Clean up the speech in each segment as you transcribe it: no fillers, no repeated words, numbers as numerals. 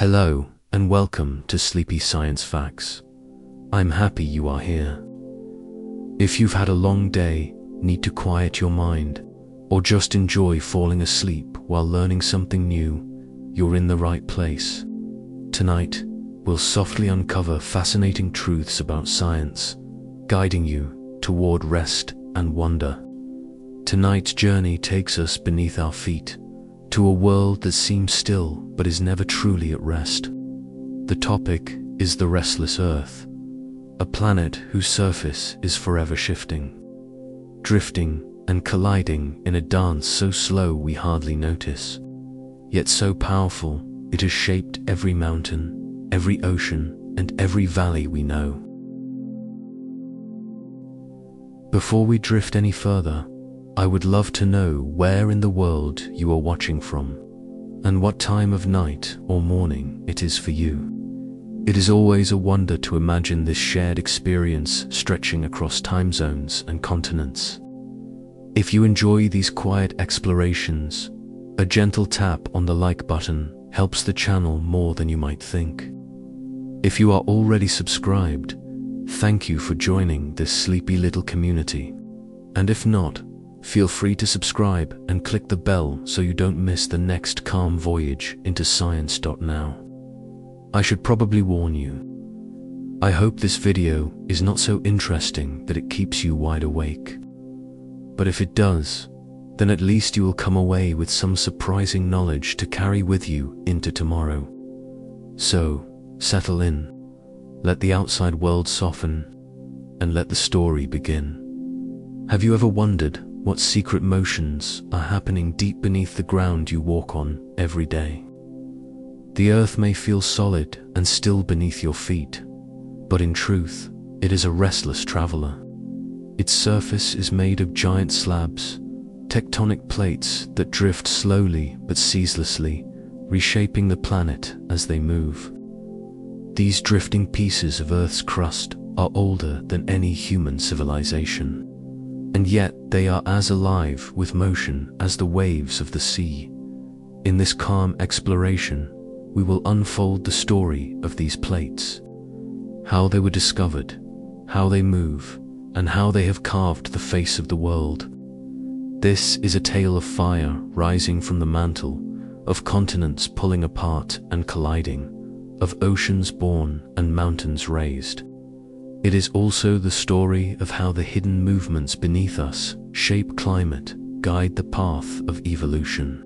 Hello, and welcome to Sleepy Science Facts. I'm happy you are here. If you've had a long day, need to quiet your mind, or just enjoy falling asleep while learning something new, you're in the right place. Tonight, we'll softly uncover fascinating truths about science, guiding you toward rest and wonder. Tonight's journey takes us beneath our feet, to a world that seems still but is never truly at rest. The topic is the restless Earth, a planet whose surface is forever shifting, drifting and colliding in a dance so slow we hardly notice, yet so powerful it has shaped every mountain, every ocean, and every valley we know. Before we drift any further, I would love to know where in the world you are watching from, and what time of night or morning it is for you. It is always a wonder to imagine this shared experience stretching across time zones and continents. If you enjoy these quiet explorations, a gentle tap on the like button helps the channel more than you might think. If you are already subscribed, thank you for joining this sleepy little community. And if not, feel free to subscribe and click the bell so you don't miss the next calm voyage into science.now. I should probably warn you. I hope this video is not so interesting that it keeps you wide awake. But if it does, then at least you will come away with some surprising knowledge to carry with you into tomorrow. So, settle in, let the outside world soften, and let the story begin. Have you ever wondered what secret motions are happening deep beneath the ground you walk on every day? The earth may feel solid and still beneath your feet, but in truth, it is a restless traveler. Its surface is made of giant slabs, tectonic plates that drift slowly but ceaselessly, reshaping the planet as they move. These drifting pieces of Earth's crust are older than any human civilization, and yet they are as alive with motion as the waves of the sea. In this calm exploration, we will unfold the story of these plates, how they were discovered, how they move, and how they have carved the face of the world. This is a tale of fire rising from the mantle, of continents pulling apart and colliding, of oceans born and mountains raised. It is also the story of how the hidden movements beneath us shape climate, guide the path of evolution,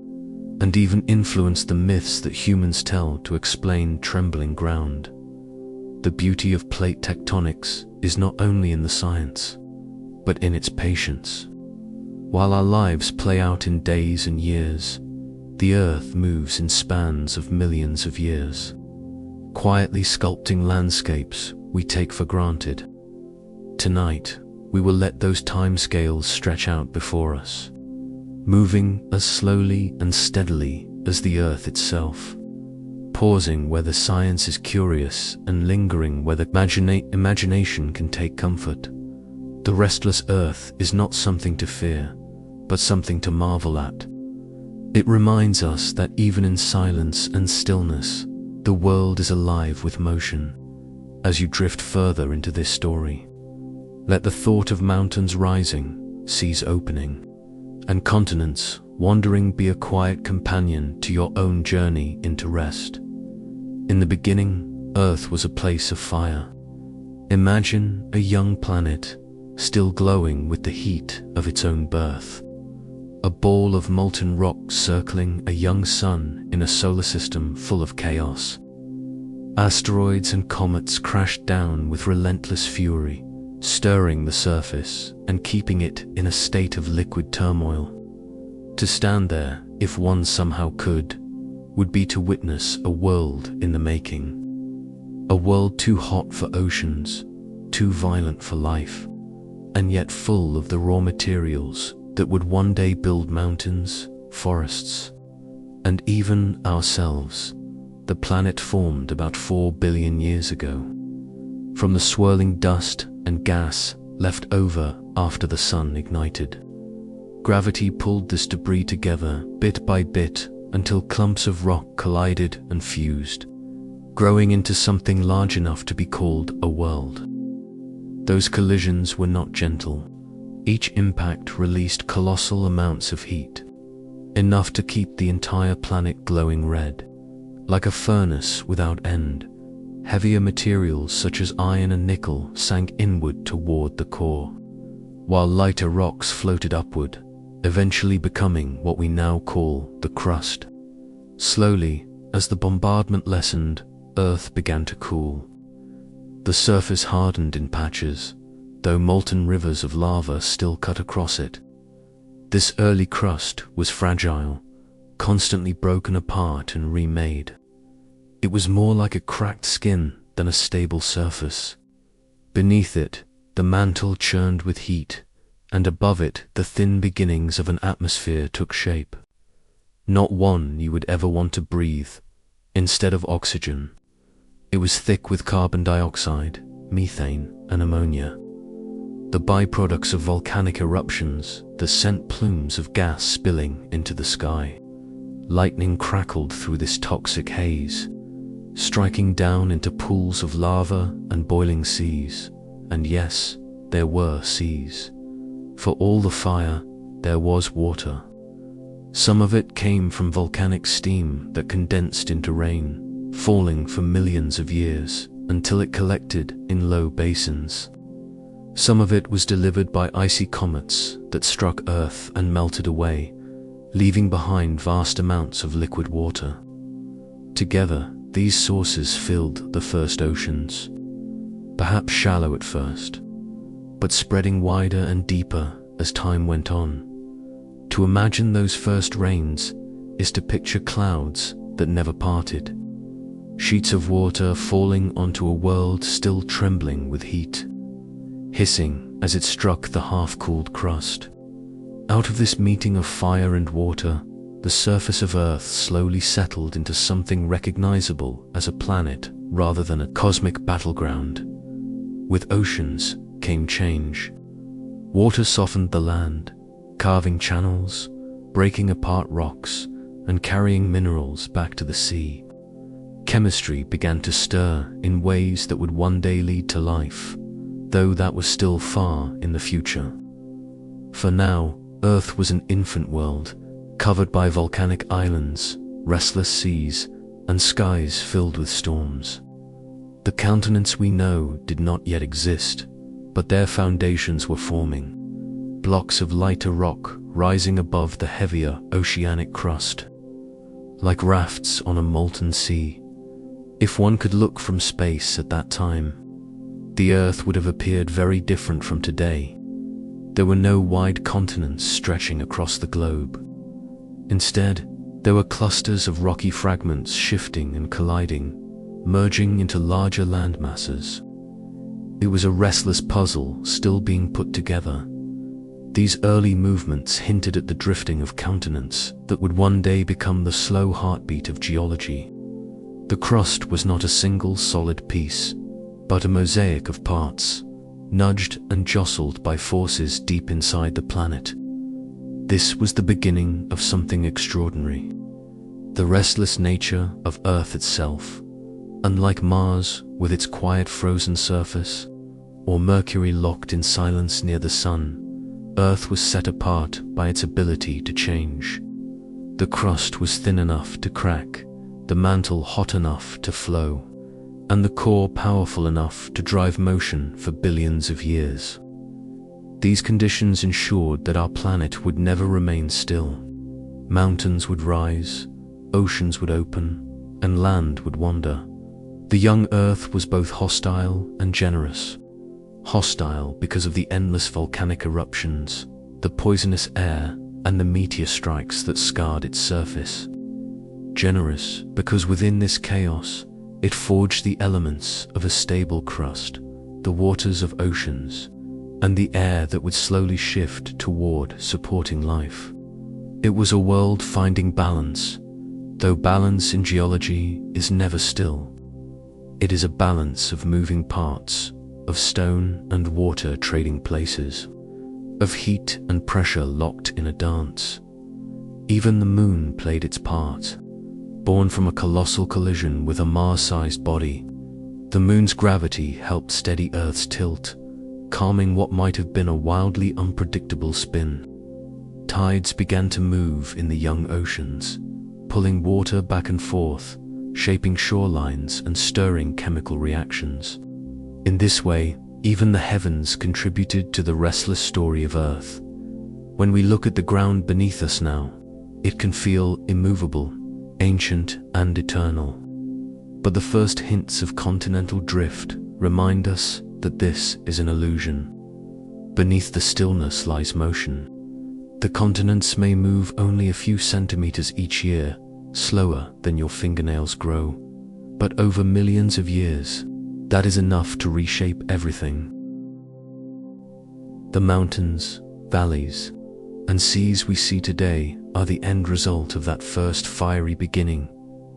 and even influence the myths that humans tell to explain trembling ground. The beauty of plate tectonics is not only in the science, but in its patience. While our lives play out in days and years, the Earth moves in spans of millions of years, quietly sculpting landscapes we take for granted. Tonight, we will let those timescales stretch out before us, moving as slowly and steadily as the Earth itself, pausing where the science is curious and lingering where the imagination can take comfort. The restless Earth is not something to fear, but something to marvel at. It reminds us that even in silence and stillness, the world is alive with motion. As you drift further into this story, let the thought of mountains rising, seas opening, and continents wandering be a quiet companion to your own journey into rest. In the beginning, Earth was a place of fire. Imagine a young planet, still glowing with the heat of its own birth. A ball of molten rock circling a young sun in a solar system full of chaos. Asteroids and comets crashed down with relentless fury, stirring the surface and keeping it in a state of liquid turmoil. To stand there, if one somehow could, would be to witness a world in the making. A world too hot for oceans, too violent for life, and yet full of the raw materials that would one day build mountains, forests, and even ourselves. The planet formed about 4 billion years ago, from the swirling dust and gas left over after the sun ignited. Gravity pulled this debris together bit by bit until clumps of rock collided and fused, growing into something large enough to be called a world. Those collisions were not gentle. Each impact released colossal amounts of heat, enough to keep the entire planet glowing red, like a furnace without end. Heavier materials such as iron and nickel sank inward toward the core, while lighter rocks floated upward, eventually becoming what we now call the crust. Slowly, as the bombardment lessened, Earth began to cool. The surface hardened in patches, though molten rivers of lava still cut across it. This early crust was fragile, constantly broken apart and remade. It was more like a cracked skin than a stable surface. Beneath it, the mantle churned with heat, and above it the thin beginnings of an atmosphere took shape. Not one you would ever want to breathe. Instead of oxygen, it was thick with carbon dioxide, methane, and ammonia. The byproducts of volcanic eruptions, the scent plumes of gas spilling into the sky. Lightning crackled through this toxic haze, striking down into pools of lava and boiling seas. And yes, there were seas. For all the fire, there was water. Some of it came from volcanic steam that condensed into rain, falling for millions of years until it collected in low basins. Some of it was delivered by icy comets that struck Earth and melted away, leaving behind vast amounts of liquid water. Together, these sources filled the first oceans, perhaps shallow at first, but spreading wider and deeper as time went on. To imagine those first rains is to picture clouds that never parted, sheets of water falling onto a world still trembling with heat, hissing as it struck the half-cooled crust. Out of this meeting of fire and water, the surface of Earth slowly settled into something recognizable as a planet rather than a cosmic battleground. With oceans came change. Water softened the land, carving channels, breaking apart rocks, and carrying minerals back to the sea. Chemistry began to stir in ways that would one day lead to life, though that was still far in the future. For now, Earth was an infant world, covered by volcanic islands, restless seas, and skies filled with storms. The continents we know did not yet exist, but their foundations were forming, blocks of lighter rock rising above the heavier oceanic crust, like rafts on a molten sea. If one could look from space at that time, the Earth would have appeared very different from today. There were no wide continents stretching across the globe. Instead, there were clusters of rocky fragments shifting and colliding, merging into larger land masses. It was a restless puzzle still being put together. These early movements hinted at the drifting of continents that would one day become the slow heartbeat of geology. The crust was not a single solid piece, but a mosaic of parts, nudged and jostled by forces deep inside the planet. This was the beginning of something extraordinary. The restless nature of Earth itself. Unlike Mars with its quiet frozen surface, or Mercury locked in silence near the sun, Earth was set apart by its ability to change. The crust was thin enough to crack, the mantle hot enough to flow, and the core powerful enough to drive motion for billions of years. These conditions ensured that our planet would never remain still. Mountains would rise, oceans would open, and land would wander. The young Earth was both hostile and generous. Hostile because of the endless volcanic eruptions, the poisonous air, and the meteor strikes that scarred its surface. Generous because within this chaos, it forged the elements of a stable crust, the waters of oceans, and the air that would slowly shift toward supporting life. It was a world finding balance, though balance in geology is never still. It is a balance of moving parts, of stone and water trading places, of heat and pressure locked in a dance. Even the moon played its part. Born from a colossal collision with a Mars-sized body, the moon's gravity helped steady Earth's tilt, calming what might have been a wildly unpredictable spin. Tides began to move in the young oceans, pulling water back and forth, shaping shorelines and stirring chemical reactions. In this way, even the heavens contributed to the restless story of Earth. When we look at the ground beneath us now, it can feel immovable, ancient and eternal. But the first hints of continental drift remind us that this is an illusion. Beneath the stillness lies motion. The continents may move only a few centimeters each year, slower than your fingernails grow. But over millions of years, that is enough to reshape everything. The mountains, valleys, and seas we see today are the end result of that first fiery beginning,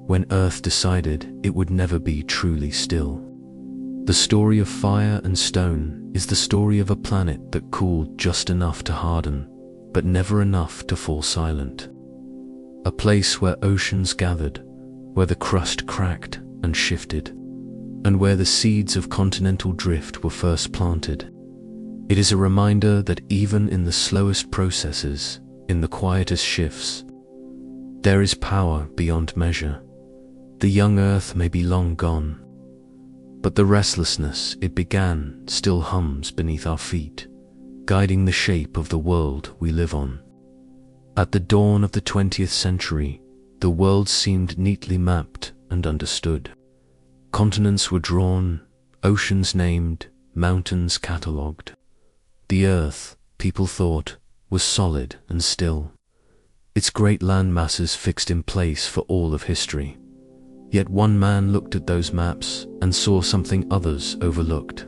when Earth decided it would never be truly still. The story of fire and stone is the story of a planet that cooled just enough to harden, but never enough to fall silent. A place where oceans gathered, where the crust cracked and shifted, and where the seeds of continental drift were first planted. It is a reminder that even in the slowest processes, in the quietest shifts, there is power beyond measure. The young Earth may be long gone, but the restlessness it began still hums beneath our feet, guiding the shape of the world we live on. At the dawn of the 20th century, the world seemed neatly mapped and understood. Continents were drawn, oceans named, mountains catalogued. The Earth, people thought, was solid and still, its great land masses fixed in place for all of history. Yet one man looked at those maps and saw something others overlooked.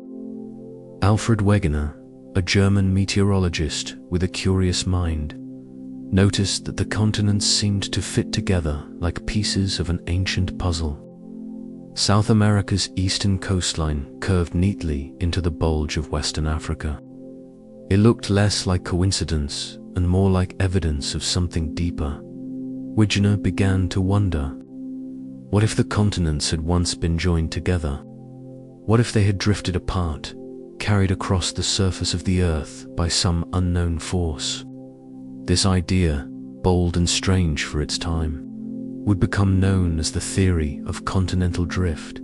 Alfred Wegener, a German meteorologist with a curious mind, noticed that the continents seemed to fit together like pieces of an ancient puzzle. South America's eastern coastline curved neatly into the bulge of Western Africa. It looked less like coincidence and more like evidence of something deeper. Wegener began to wonder, what if the continents had once been joined together? What if they had drifted apart, carried across the surface of the Earth by some unknown force? This idea, bold and strange for its time, would become known as the theory of continental drift.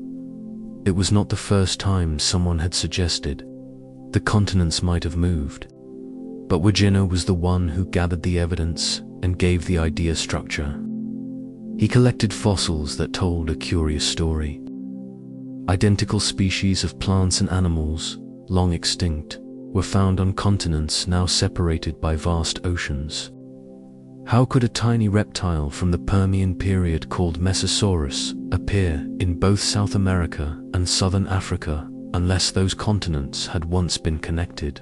It was not the first time someone had suggested the continents might have moved, but Wegener was the one who gathered the evidence and gave the idea structure. He collected fossils that told a curious story. Identical species of plants and animals, long extinct, were found on continents now separated by vast oceans. How could a tiny reptile from the Permian period called Mesosaurus appear in both South America and Southern Africa unless those continents had once been connected?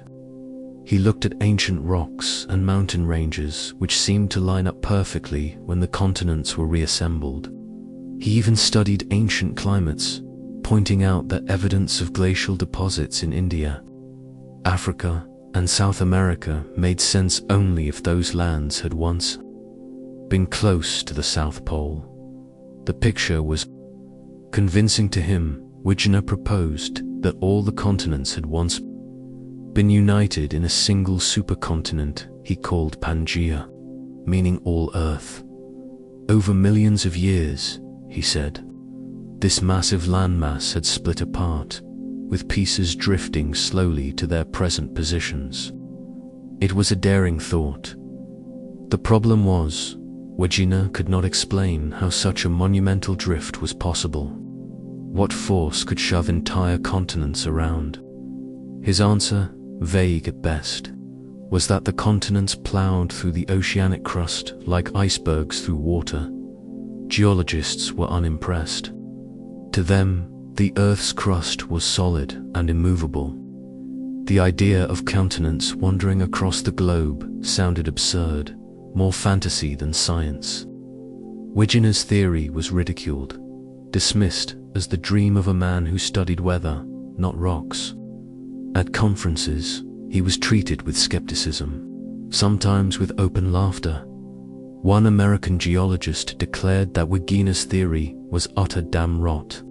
He looked at ancient rocks and mountain ranges which seemed to line up perfectly when the continents were reassembled. He even studied ancient climates, pointing out that evidence of glacial deposits in India, Africa, and South America made sense only if those lands had once been close to the South Pole. The picture was convincing to him. Wegener proposed that all the continents had once been united in a single supercontinent he called Pangaea, meaning all Earth. Over millions of years, he said, this massive landmass had split apart, with pieces drifting slowly to their present positions. It was a daring thought. The problem was, Wegener could not explain how such a monumental drift was possible. What force could shove entire continents around? His answer, vague at best, was that the continents plowed through the oceanic crust like icebergs through water. Geologists were unimpressed. To them, the Earth's crust was solid and immovable. The idea of continents wandering across the globe sounded absurd, more fantasy than science. Wegener's theory was ridiculed, dismissed as the dream of a man who studied weather, not rocks. At conferences, he was treated with skepticism, sometimes with open laughter. One American geologist declared that Wegener's theory was utter damn rot.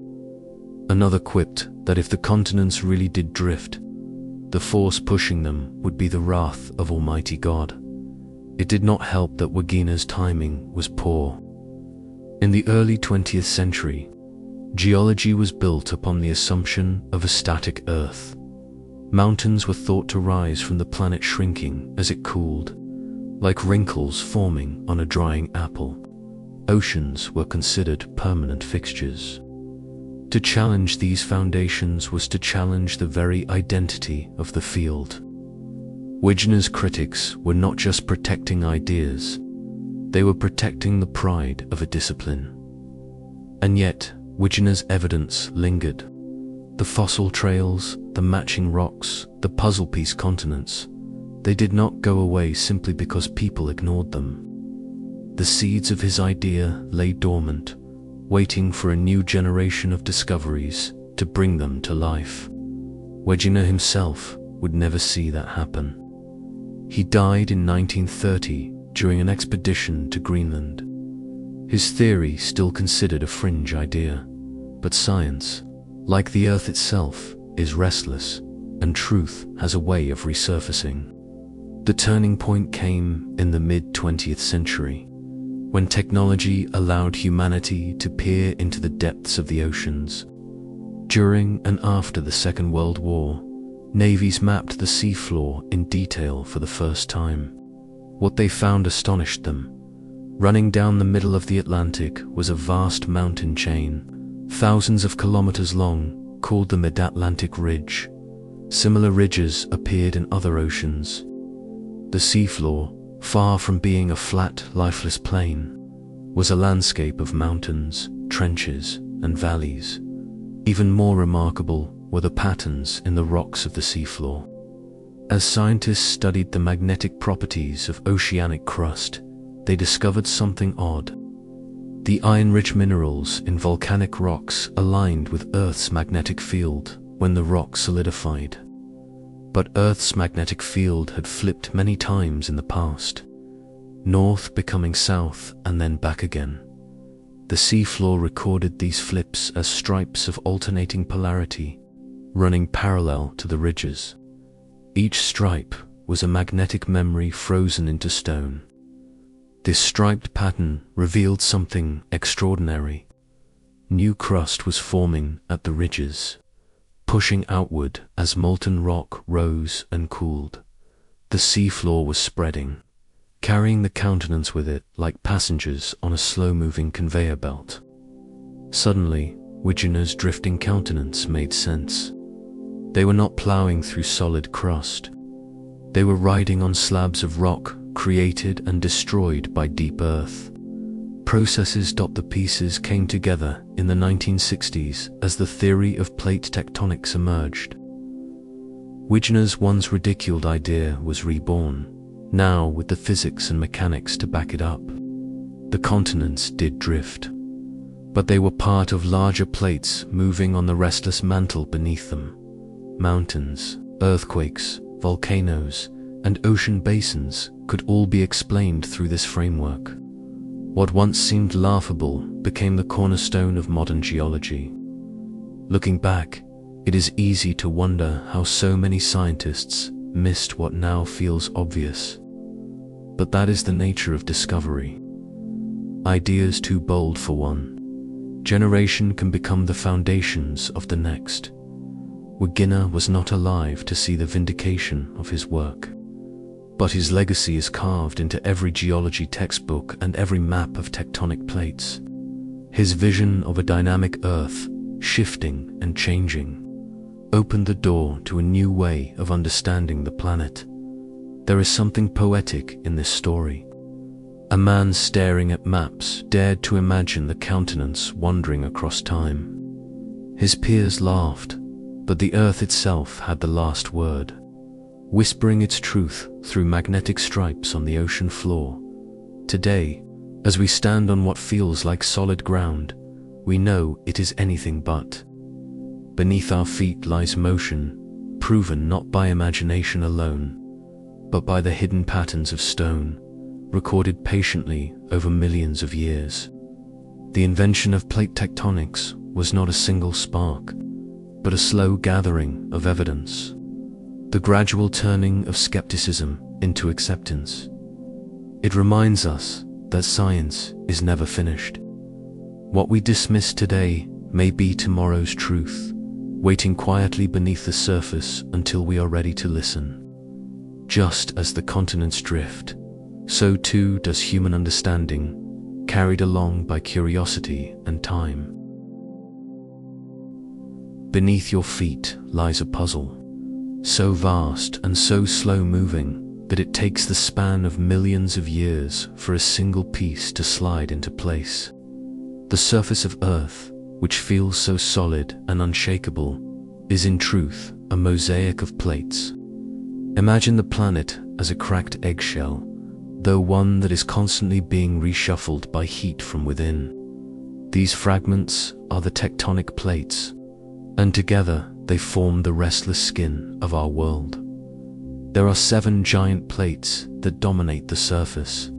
Another quipped that if the continents really did drift, the force pushing them would be the wrath of Almighty God. It did not help that Wegener's timing was poor. In the early 20th century, geology was built upon the assumption of a static Earth. Mountains were thought to rise from the planet shrinking as it cooled, like wrinkles forming on a drying apple. Oceans were considered permanent fixtures. To challenge these foundations was to challenge the very identity of the field. Wegener's critics were not just protecting ideas, they were protecting the pride of a discipline. And yet, Wegener's evidence lingered. The fossil trails, the matching rocks, the puzzle piece continents, they did not go away simply because people ignored them. The seeds of his idea lay dormant, waiting for a new generation of discoveries to bring them to life. Wegener himself would never see that happen. He died in 1930 during an expedition to Greenland. His theory still considered a fringe idea, but science, like the Earth itself, is restless, and truth has a way of resurfacing. The turning point came in the mid-20th century, when technology allowed humanity to peer into the depths of the oceans. During and after the Second World War, navies mapped the seafloor in detail for the first time. What they found astonished them. Running down the middle of the Atlantic was a vast mountain chain, thousands of kilometers long, called the Mid-Atlantic Ridge. Similar ridges appeared in other oceans. The seafloor, far from being a flat, lifeless plain, was a landscape of mountains, trenches, and valleys. Even more remarkable were the patterns in the rocks of the seafloor. As scientists studied the magnetic properties of oceanic crust, they discovered something odd. The iron-rich minerals in volcanic rocks aligned with Earth's magnetic field when the rock solidified. But Earth's magnetic field had flipped many times in the past, north becoming south and then back again. The seafloor recorded these flips as stripes of alternating polarity, running parallel to the ridges. Each stripe was a magnetic memory frozen into stone. This striped pattern revealed something extraordinary. New crust was forming at the ridges, pushing outward as molten rock rose and cooled. The seafloor was spreading, carrying the continents with it like passengers on a slow-moving conveyor belt. Suddenly, Wegener's drifting countenance made sense. They were not plowing through solid crust. They were riding on slabs of rock created and destroyed by deep earth. The pieces came together in the 1960s as the theory of plate tectonics emerged. Wegener's once ridiculed idea was reborn, now with the physics and mechanics to back it up. The continents did drift, but they were part of larger plates moving on the restless mantle beneath them. Mountains, earthquakes, volcanoes, and ocean basins could all be explained through this framework. What once seemed laughable became the cornerstone of modern geology. Looking back, it is easy to wonder how so many scientists missed what now feels obvious. But that is the nature of discovery. Ideas too bold for one generation can become the foundations of the next. Wegener was not alive to see the vindication of his work, but his legacy is carved into every geology textbook and every map of tectonic plates. His vision of a dynamic Earth, shifting and changing, opened the door to a new way of understanding the planet. There is something poetic in this story. A man staring at maps dared to imagine the continents wandering across time. His peers laughed, but the Earth itself had the last word, whispering its truth through magnetic stripes on the ocean floor. Today, as we stand on what feels like solid ground, we know it is anything but. Beneath our feet lies motion, proven not by imagination alone, but by the hidden patterns of stone, recorded patiently over millions of years. The invention of plate tectonics was not a single spark, but a slow gathering of evidence, the gradual turning of skepticism into acceptance. It reminds us that science is never finished. What we dismiss today may be tomorrow's truth, waiting quietly beneath the surface until we are ready to listen. Just as the continents drift, so too does human understanding, carried along by curiosity and time. Beneath your feet lies a puzzle, so vast and so slow-moving that it takes the span of millions of years for a single piece to slide into place. The surface of Earth, which feels so solid and unshakable, is in truth a mosaic of plates. Imagine the planet as a cracked eggshell, though one that is constantly being reshuffled by heat from within. These fragments are the tectonic plates, and together they form the restless skin of our world. There are 7 giant plates that dominate the surface.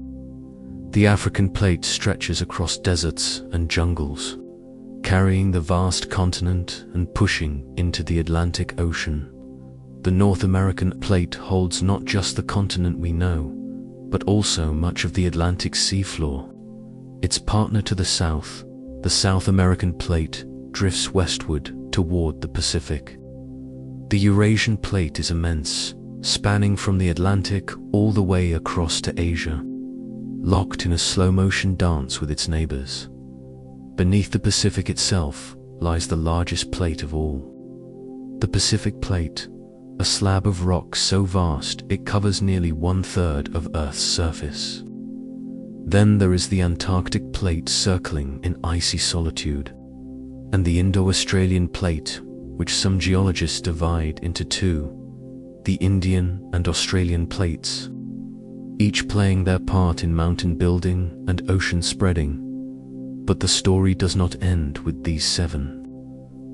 The African plate stretches across deserts and jungles, carrying the vast continent and pushing into the Atlantic Ocean. The North American plate holds not just the continent we know, but also much of the Atlantic seafloor. Its partner to the south, the South American plate, drifts westward toward the Pacific. The Eurasian plate is immense, spanning from the Atlantic all the way across to Asia, locked in a slow-motion dance with its neighbors. Beneath the Pacific itself lies the largest plate of all. The Pacific plate, a slab of rock so vast it covers nearly 1/3 of Earth's surface. Then there is the Antarctic plate circling in icy solitude, and the Indo-Australian plate, which some geologists divide into 2, the Indian and Australian plates, each playing their part in mountain building and ocean spreading. But the story does not end with these 7.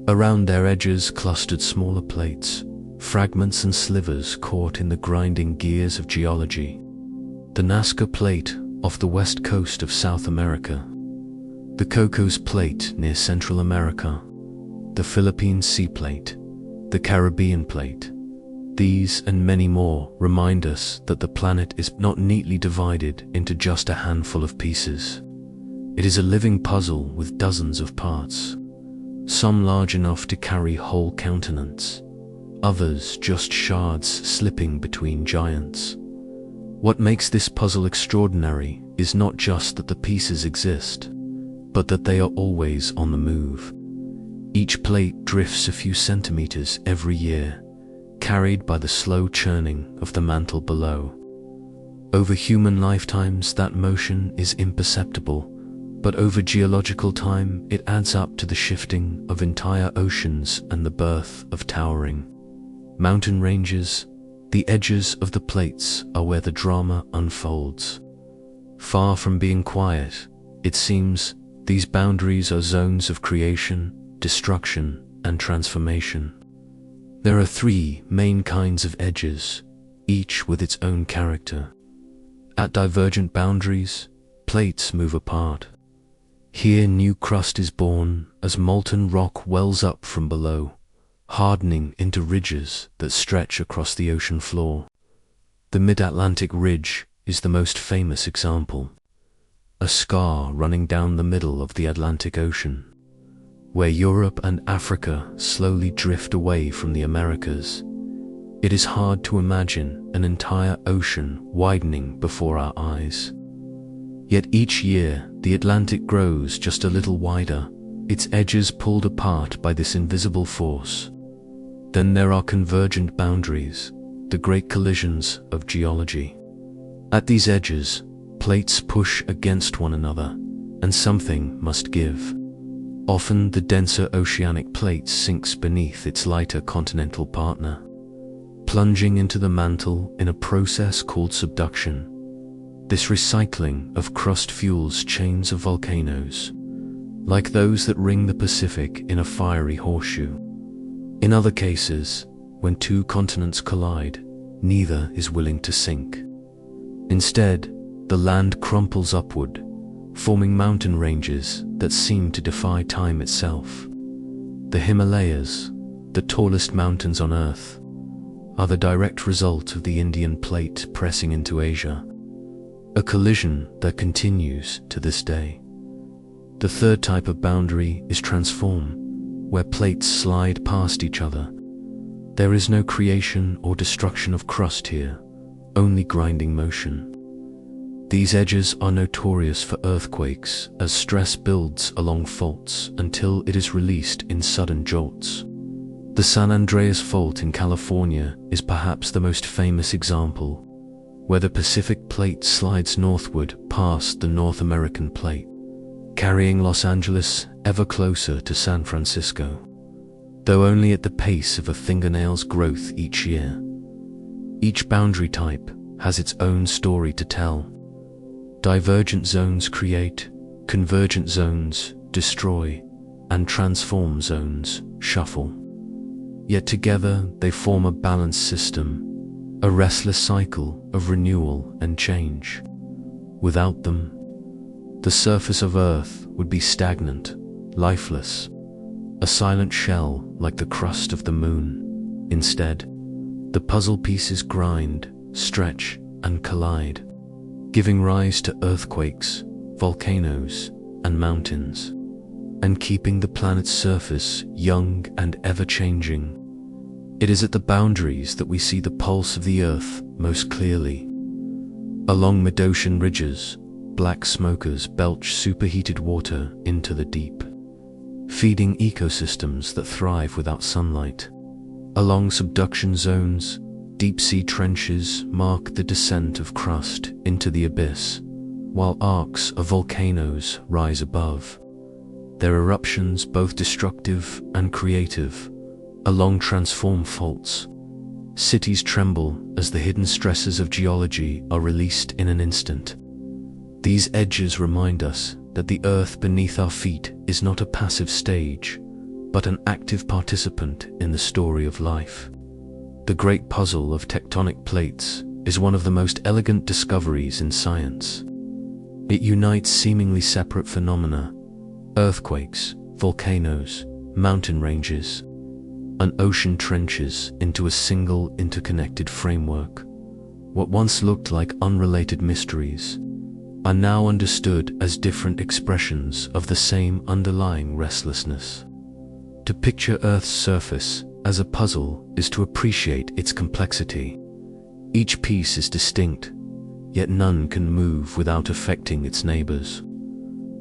Around their edges clustered smaller plates, fragments and slivers caught in the grinding gears of geology. The Nazca plate off the west coast of South America, the Cocos plate near Central America, the Philippine Sea plate, the Caribbean plate. These and many more remind us that the planet is not neatly divided into just a handful of pieces. It is a living puzzle with dozens of parts, some large enough to carry whole continents, others just shards slipping between giants. What makes this puzzle extraordinary is not just that the pieces exist, but that they are always on the move. Each plate drifts a few centimeters every year, carried by the slow churning of the mantle below. Over human lifetimes, that motion is imperceptible, but over geological time, it adds up to the shifting of entire oceans and the birth of towering mountain ranges. The edges of the plates are where the drama unfolds. Far from being quiet, it seems, these boundaries are zones of creation, destruction, and transformation. There are 3 main kinds of edges, each with its own character. At divergent boundaries, plates move apart. Here new crust is born as molten rock wells up from below, hardening into ridges that stretch across the ocean floor. The Mid-Atlantic Ridge is the most famous example, a scar running down the middle of the Atlantic Ocean, where Europe and Africa slowly drift away from the Americas. It is hard to imagine an entire ocean widening before our eyes. Yet each year, the Atlantic grows just a little wider, its edges pulled apart by this invisible force. Then there are convergent boundaries, the great collisions of geology. At these edges, plates push against one another, and something must give. Often the denser oceanic plate sinks beneath its lighter continental partner, plunging into the mantle in a process called subduction. This recycling of crust fuels chains of volcanoes, like those that ring the Pacific in a fiery horseshoe. In other cases, when 2 continents collide, neither is willing to sink. Instead, the land crumples upward, forming mountain ranges that seem to defy time itself. The Himalayas, the tallest mountains on Earth, are the direct result of the Indian plate pressing into Asia, a collision that continues to this day. The third type of boundary is transform, where plates slide past each other. There is no creation or destruction of crust here, only grinding motion. These edges are notorious for earthquakes as stress builds along faults until it is released in sudden jolts. The San Andreas Fault in California is perhaps the most famous example, where the Pacific plate slides northward past the North American plate, carrying Los Angeles ever closer to San Francisco, though only at the pace of a fingernail's growth each year. Each boundary type has its own story to tell. Divergent zones create, convergent zones destroy, and transform zones shuffle. Yet together they form a balanced system, a restless cycle of renewal and change. Without them, the surface of Earth would be stagnant, lifeless, a silent shell like the crust of the moon. Instead, the puzzle pieces grind, stretch, and collide, giving rise to earthquakes, volcanoes, and mountains, and keeping the planet's surface young and ever-changing. It is at the boundaries that we see the pulse of the Earth most clearly. Along mid-ocean ridges, black smokers belch superheated water into the deep, feeding ecosystems that thrive without sunlight. Along subduction zones, deep-sea trenches mark the descent of crust into the abyss, while arcs of volcanoes rise above, their eruptions both destructive and creative. Along transform faults, cities tremble as the hidden stresses of geology are released in an instant. These edges remind us that the Earth beneath our feet is not a passive stage, but an active participant in the story of life. The great puzzle of tectonic plates is one of the most elegant discoveries in science. It unites seemingly separate phenomena, earthquakes, volcanoes, mountain ranges, and ocean trenches into a single interconnected framework. What once looked like unrelated mysteries are now understood as different expressions of the same underlying restlessness. To picture Earth's surface as a puzzle is to appreciate its complexity. Each piece is distinct, yet none can move without affecting its neighbors.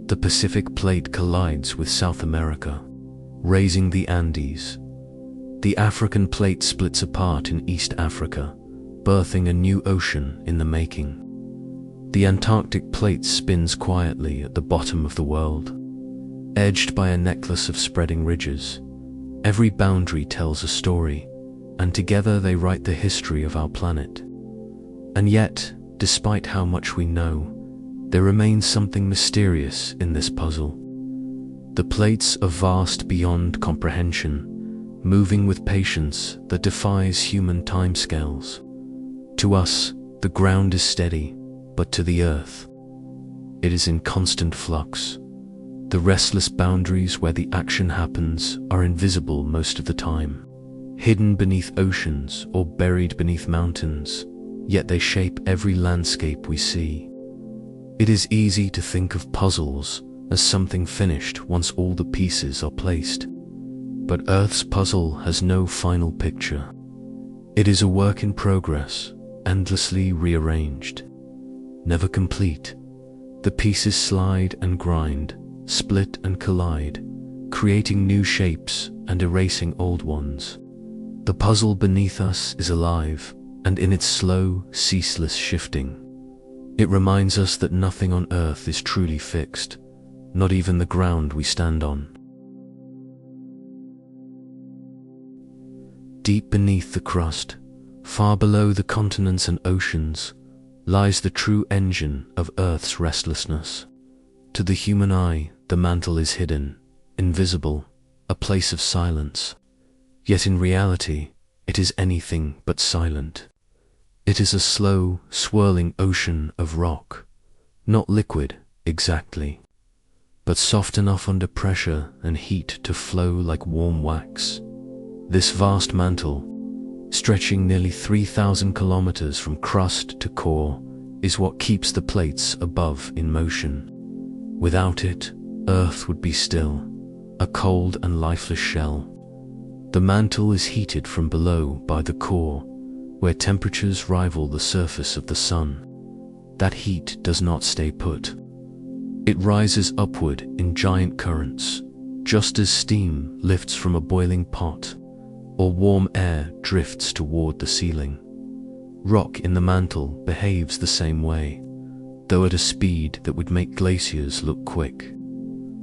The Pacific plate collides with South America, raising the Andes. The African plate splits apart in East Africa, birthing a new ocean in the making. The Antarctic plate spins quietly at the bottom of the world, edged by a necklace of spreading ridges. Every boundary tells a story, and together they write the history of our planet. And yet, despite how much we know, there remains something mysterious in this puzzle. The plates are vast beyond comprehension, moving with patience that defies human timescales. To us, the ground is steady, but to the Earth, it is in constant flux. The restless boundaries where the action happens are invisible most of the time, hidden beneath oceans or buried beneath mountains, yet they shape every landscape we see. It is easy to think of puzzles as something finished once all the pieces are placed. But Earth's puzzle has no final picture. It is a work in progress, endlessly rearranged. Never complete, the pieces slide and grind, split and collide, creating new shapes and erasing old ones. The puzzle beneath us is alive, and in its slow, ceaseless shifting, it reminds us that nothing on Earth is truly fixed, not even the ground we stand on. Deep beneath the crust, far below the continents and oceans, lies the true engine of Earth's restlessness. To the human eye, the mantle is hidden, invisible, a place of silence. Yet in reality, it is anything but silent. It is a slow, swirling ocean of rock, Not liquid, exactly, but soft enough under pressure and heat to flow like warm wax. This vast mantle, stretching nearly 3,000 kilometers from crust to core, is what keeps the plates above in motion. Without it, Earth would be still, a cold and lifeless shell. The mantle is heated from below by the core, where temperatures rival the surface of the sun. That heat does not stay put. It rises upward in giant currents, just as steam lifts from a boiling pot, or warm air drifts toward the ceiling. Rock in the mantle behaves the same way, though at a speed that would make glaciers look quick.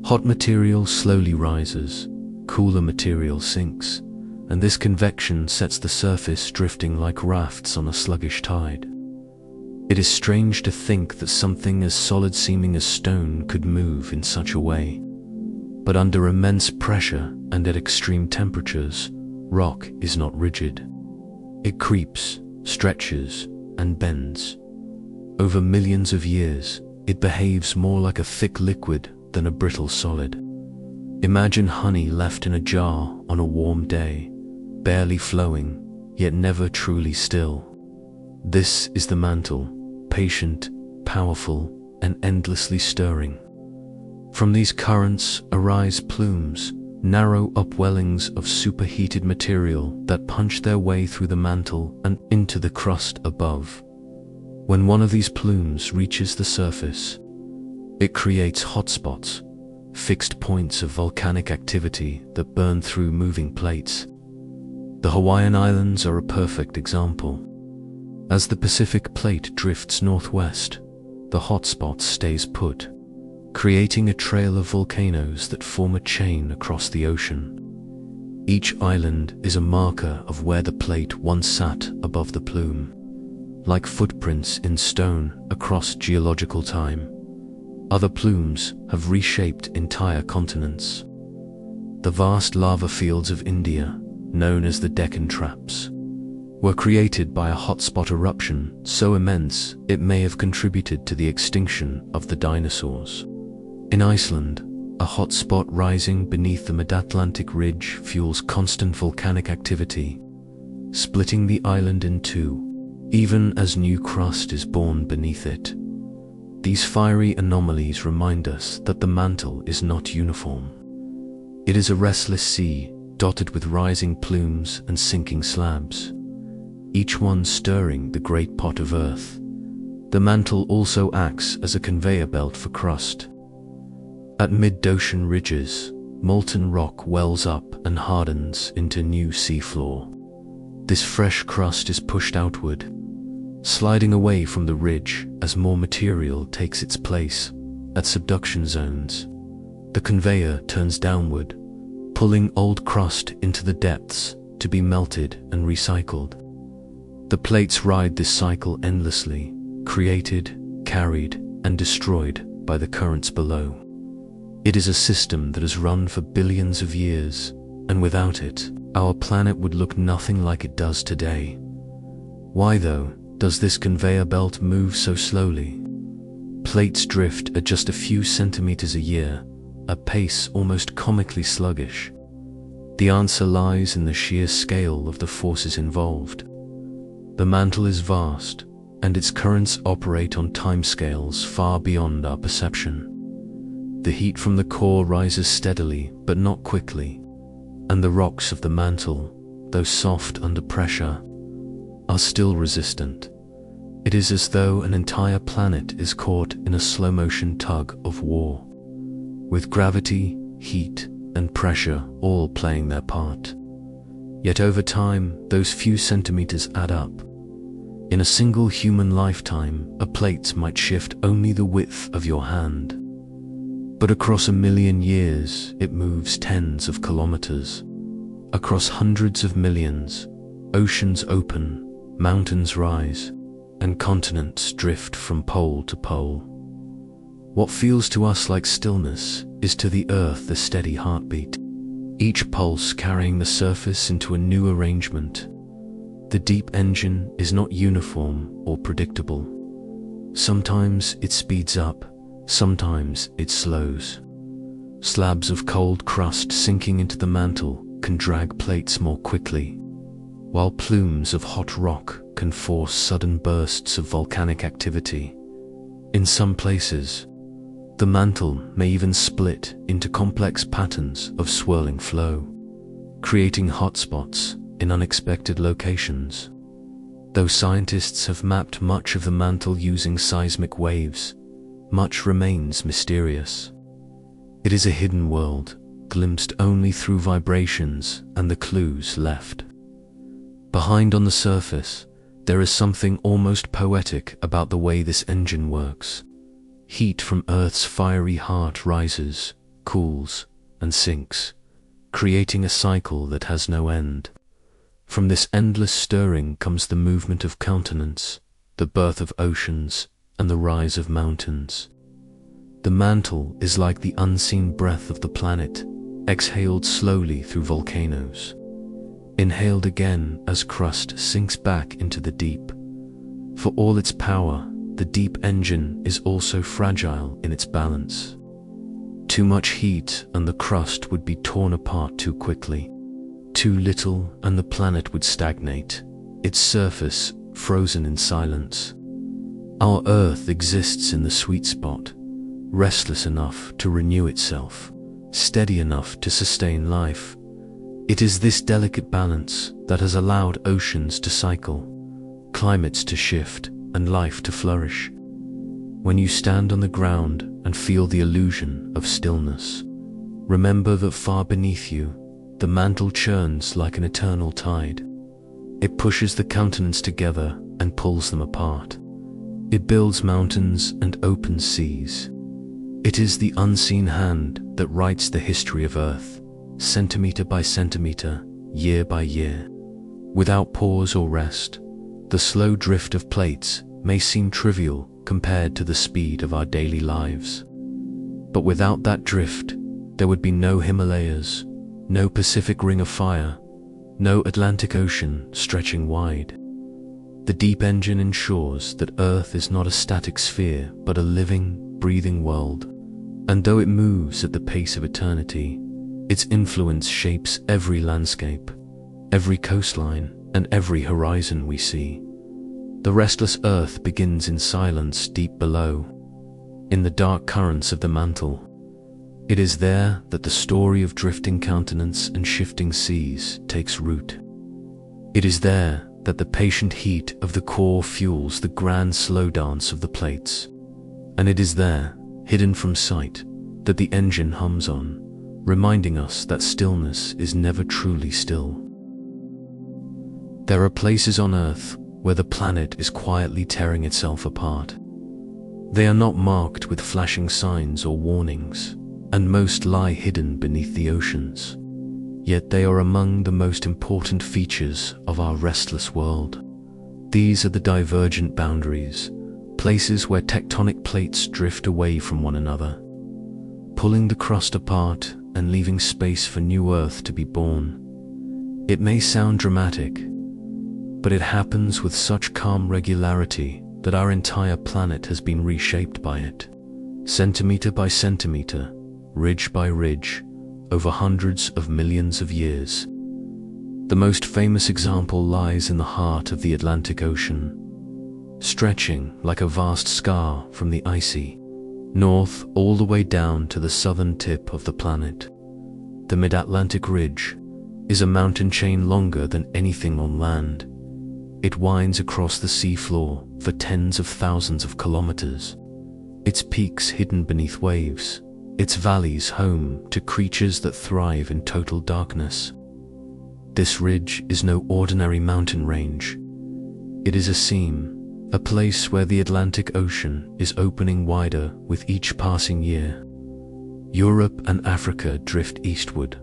Hot material slowly rises, cooler material sinks, and this convection sets the surface drifting like rafts on a sluggish tide. It is strange to think that something as solid seeming as stone could move in such a way. But under immense pressure and at extreme temperatures, rock is not rigid. It creeps, stretches, and bends. Over millions of years, it behaves more like a thick liquid than a brittle solid. Imagine honey left in a jar on a warm day, barely flowing, yet never truly still. This is the mantle, patient, powerful, and endlessly stirring. From these currents arise plumes, narrow upwellings of superheated material that punch their way through the mantle and into the crust above. When one of these plumes reaches the surface, it creates hotspots, fixed points of volcanic activity that burn through moving plates. The Hawaiian Islands are a perfect example. As the Pacific Plate drifts northwest, the hotspot stays put, creating a trail of volcanoes that form a chain across the ocean. Each island is a marker of where the plate once sat above the plume, like footprints in stone across geological time. Other plumes have reshaped entire continents. The vast lava fields of India, known as the Deccan Traps, were created by a hotspot eruption so immense it may have contributed to the extinction of the dinosaurs. In Iceland, a hotspot rising beneath the mid-Atlantic ridge fuels constant volcanic activity, splitting the island in two, even as new crust is born beneath it. These fiery anomalies remind us that the mantle is not uniform. It is a restless sea, dotted with rising plumes and sinking slabs, each one stirring the great pot of earth. The mantle also acts as a conveyor belt for crust. At mid-ocean ridges, molten rock wells up and hardens into new seafloor. This fresh crust is pushed outward, sliding away from the ridge as more material takes its place. At subduction zones, the conveyor turns downward, pulling old crust into the depths to be melted and recycled. The plates ride this cycle endlessly, created, carried, and destroyed by the currents below. It is a system that has run for billions of years, and without it, our planet would look nothing like it does today. Why, though, does this conveyor belt move so slowly? Plates drift at just a few centimeters a year, a pace almost comically sluggish. The answer lies in the sheer scale of the forces involved. The mantle is vast, and its currents operate on timescales far beyond our perception. The heat from the core rises steadily but not quickly, and the rocks of the mantle, though soft under pressure, are still resistant. It is as though an entire planet is caught in a slow-motion tug of war, with gravity, heat, and pressure all playing their part. Yet over time, those few centimeters add up. In a single human lifetime, a plate might shift only the width of your hand. But across 1,000,000 years, it moves tens of kilometers. Across hundreds of millions, oceans open, mountains rise, and continents drift from pole to pole. What feels to us like stillness is to the earth a steady heartbeat, each pulse carrying the surface into a new arrangement. The deep engine is not uniform or predictable. Sometimes it speeds up, sometimes it slows. Slabs of cold crust sinking into the mantle can drag plates more quickly, while plumes of hot rock can force sudden bursts of volcanic activity. In some places, the mantle may even split into complex patterns of swirling flow, creating hotspots in unexpected locations. Though scientists have mapped much of the mantle using seismic waves, much remains mysterious. It is a hidden world, glimpsed only through vibrations and the clues left. Behind on the surface, there is something almost poetic about the way this engine works. Heat from Earth's fiery heart rises, cools, and sinks, creating a cycle that has no end. From this endless stirring comes the movement of continents, the birth of oceans, and the rise of mountains. The mantle is like the unseen breath of the planet, exhaled slowly through volcanoes, inhaled again as crust sinks back into the deep. For all its power, the deep engine is also fragile in its balance. Too much heat and the crust would be torn apart too quickly. Too little and the planet would stagnate, its surface frozen in silence. Our Earth exists in the sweet spot, restless enough to renew itself, steady enough to sustain life. It is this delicate balance that has allowed oceans to cycle, climates to shift, and life to flourish. When you stand on the ground and feel the illusion of stillness, remember that far beneath you, the mantle churns like an eternal tide. It pushes the continents together and pulls them apart. It builds mountains and opens seas. It is the unseen hand that writes the history of Earth, centimeter by centimeter, year by year. Without pause or rest, the slow drift of plates may seem trivial compared to the speed of our daily lives. But without that drift, there would be no Himalayas, no Pacific Ring of Fire, no Atlantic Ocean stretching wide. The deep engine ensures that Earth is not a static sphere, but a living, breathing world. And though it moves at the pace of eternity, its influence shapes every landscape, every coastline, and every horizon we see. The restless Earth begins in silence deep below, in the dark currents of the mantle. It is there that the story of drifting continents and shifting seas takes root. It is there that the patient heat of the core fuels the grand slow dance of the plates. And it is there, hidden from sight, that the engine hums on, reminding us that stillness is never truly still. There are places on Earth where the planet is quietly tearing itself apart. They are not marked with flashing signs or warnings, and most lie hidden beneath the oceans. Yet they are among the most important features of our restless world. These are the divergent boundaries, places where tectonic plates drift away from one another, pulling the crust apart and leaving space for new Earth to be born. It may sound dramatic, but it happens with such calm regularity that our entire planet has been reshaped by it, centimeter by centimeter, ridge by ridge, over hundreds of millions of years. The most famous example lies in the heart of the Atlantic Ocean, stretching like a vast scar from the icy north all the way down to the southern tip of the planet. The Mid-Atlantic Ridge is a mountain chain longer than anything on land. It winds across the seafloor for tens of thousands of kilometers, its peaks hidden beneath waves, its valleys home to creatures that thrive in total darkness. This ridge is no ordinary mountain range. It is a seam, a place where the Atlantic Ocean is opening wider with each passing year. Europe and Africa drift eastward,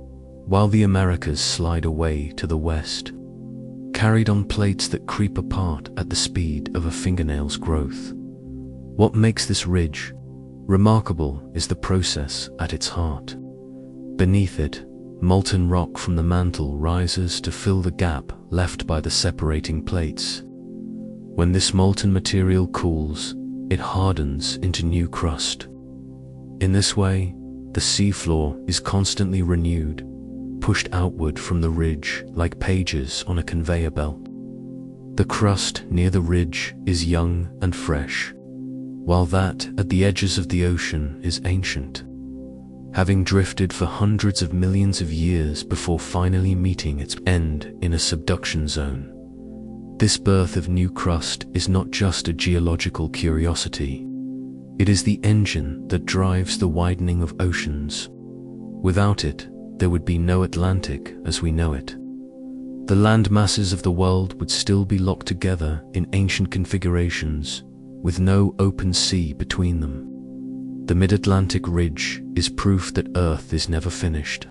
while the Americas slide away to the west, carried on plates that creep apart at the speed of a fingernail's growth. What makes this ridge remarkable is the process at its heart. Beneath it, molten rock from the mantle rises to fill the gap left by the separating plates. When this molten material cools, it hardens into new crust. In this way, the seafloor is constantly renewed, pushed outward from the ridge like pages on a conveyor belt. The crust near the ridge is young and fresh, while that at the edges of the ocean is ancient, having drifted for hundreds of millions of years before finally meeting its end in a subduction zone. This birth of new crust is not just a geological curiosity. It is the engine that drives the widening of oceans. Without it, there would be no Atlantic as we know it. The land masses of the world would still be locked together in ancient configurations, with no open sea between them. The mid-Atlantic ridge is proof that Earth is never finished,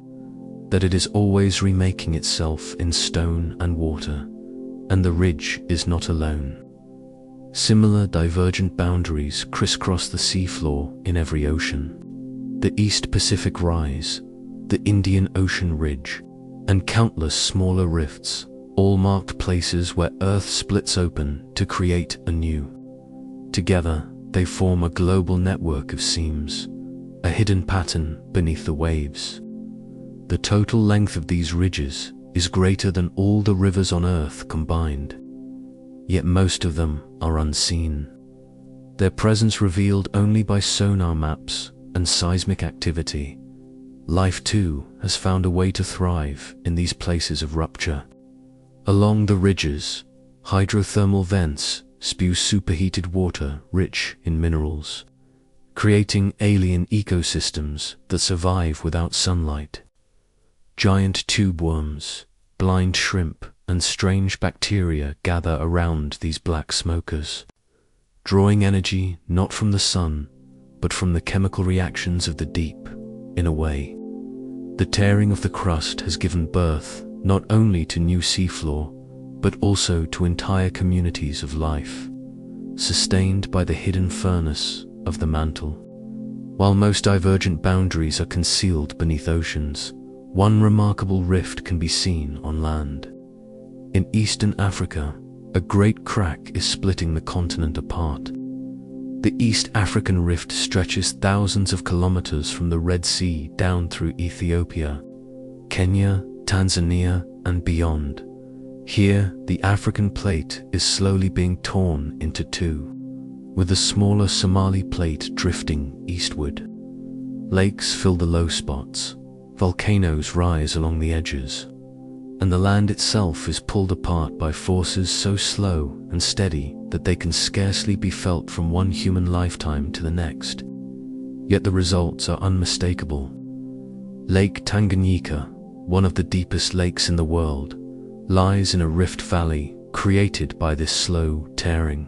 that it is always remaking itself in stone and water, and the ridge is not alone. Similar divergent boundaries crisscross the seafloor in every ocean. The East Pacific Rise, the Indian Ocean Ridge, and countless smaller rifts, all marked places where Earth splits open to create anew. Together, they form a global network of seams, a hidden pattern beneath the waves. The total length of these ridges is greater than all the rivers on Earth combined, yet most of them are unseen, their presence revealed only by sonar maps and seismic activity. Life too has found a way to thrive in these places of rupture. Along the ridges, hydrothermal vents spew superheated water rich in minerals, creating alien ecosystems that survive without sunlight. Giant tube worms, blind shrimp, and strange bacteria gather around these black smokers, drawing energy not from the sun, but from the chemical reactions of the deep. In a way, the tearing of the crust has given birth not only to new seafloor, but also to entire communities of life, sustained by the hidden furnace of the mantle. While most divergent boundaries are concealed beneath oceans, one remarkable rift can be seen on land. In eastern Africa, a great crack is splitting the continent apart. The East African Rift stretches thousands of kilometers from the Red Sea down through Ethiopia, Kenya, Tanzania, and beyond. Here, the African plate is slowly being torn into two, with the smaller Somali plate drifting eastward. Lakes fill the low spots, volcanoes rise along the edges, and the land itself is pulled apart by forces so slow and steady that they can scarcely be felt from one human lifetime to the next. Yet the results are unmistakable. Lake Tanganyika, one of the deepest lakes in the world, lies in a rift valley created by this slow tearing.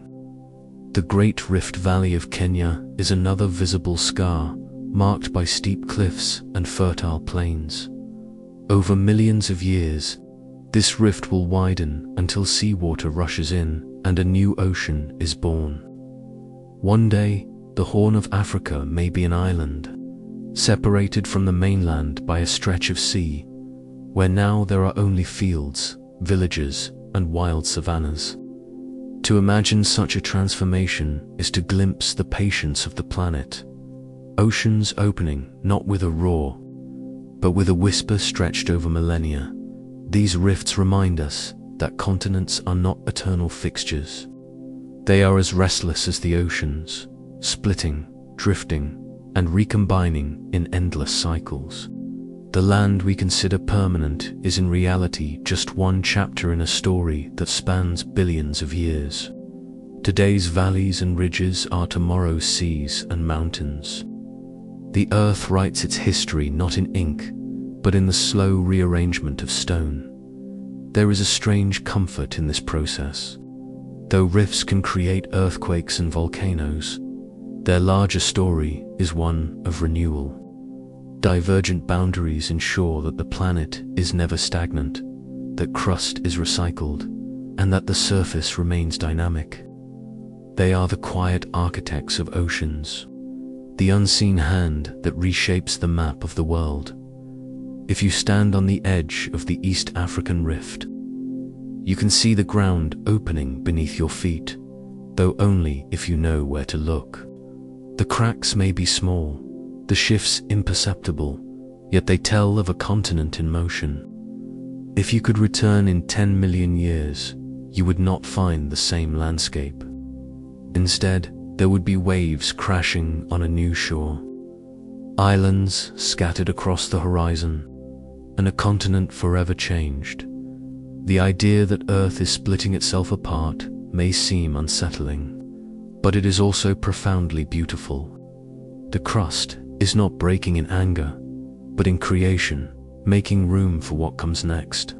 The Great Rift Valley of Kenya is another visible scar, marked by steep cliffs and fertile plains. Over millions of years, this rift will widen until seawater rushes in and a new ocean is born. One day, the Horn of Africa may be an island, separated from the mainland by a stretch of sea, where now there are only fields, villages, and wild savannas. To imagine such a transformation is to glimpse the patience of the planet. Oceans opening not with a roar, but with a whisper stretched over millennia. These rifts remind us that continents are not eternal fixtures. They are as restless as the oceans, splitting, drifting, and recombining in endless cycles. The land we consider permanent is in reality just one chapter in a story that spans billions of years. Today's valleys and ridges are tomorrow's seas and mountains. The earth writes its history not in ink, but in the slow rearrangement of stone. There is a strange comfort in this process. Though rifts can create earthquakes and volcanoes, their larger story is one of renewal. Divergent boundaries ensure that the planet is never stagnant, that crust is recycled, and that the surface remains dynamic. They are the quiet architects of oceans, the unseen hand that reshapes the map of the world. If you stand on the edge of the East African Rift, you can see the ground opening beneath your feet, though only if you know where to look. The cracks may be small, the shifts imperceptible, yet they tell of a continent in motion. If you could return in 10 million years, you would not find the same landscape. Instead, there would be waves crashing on a new shore, islands scattered across the horizon, and a continent forever changed. The idea that Earth is splitting itself apart may seem unsettling, but it is also profoundly beautiful. The crust is not breaking in anger, but in creation, making room for what comes next.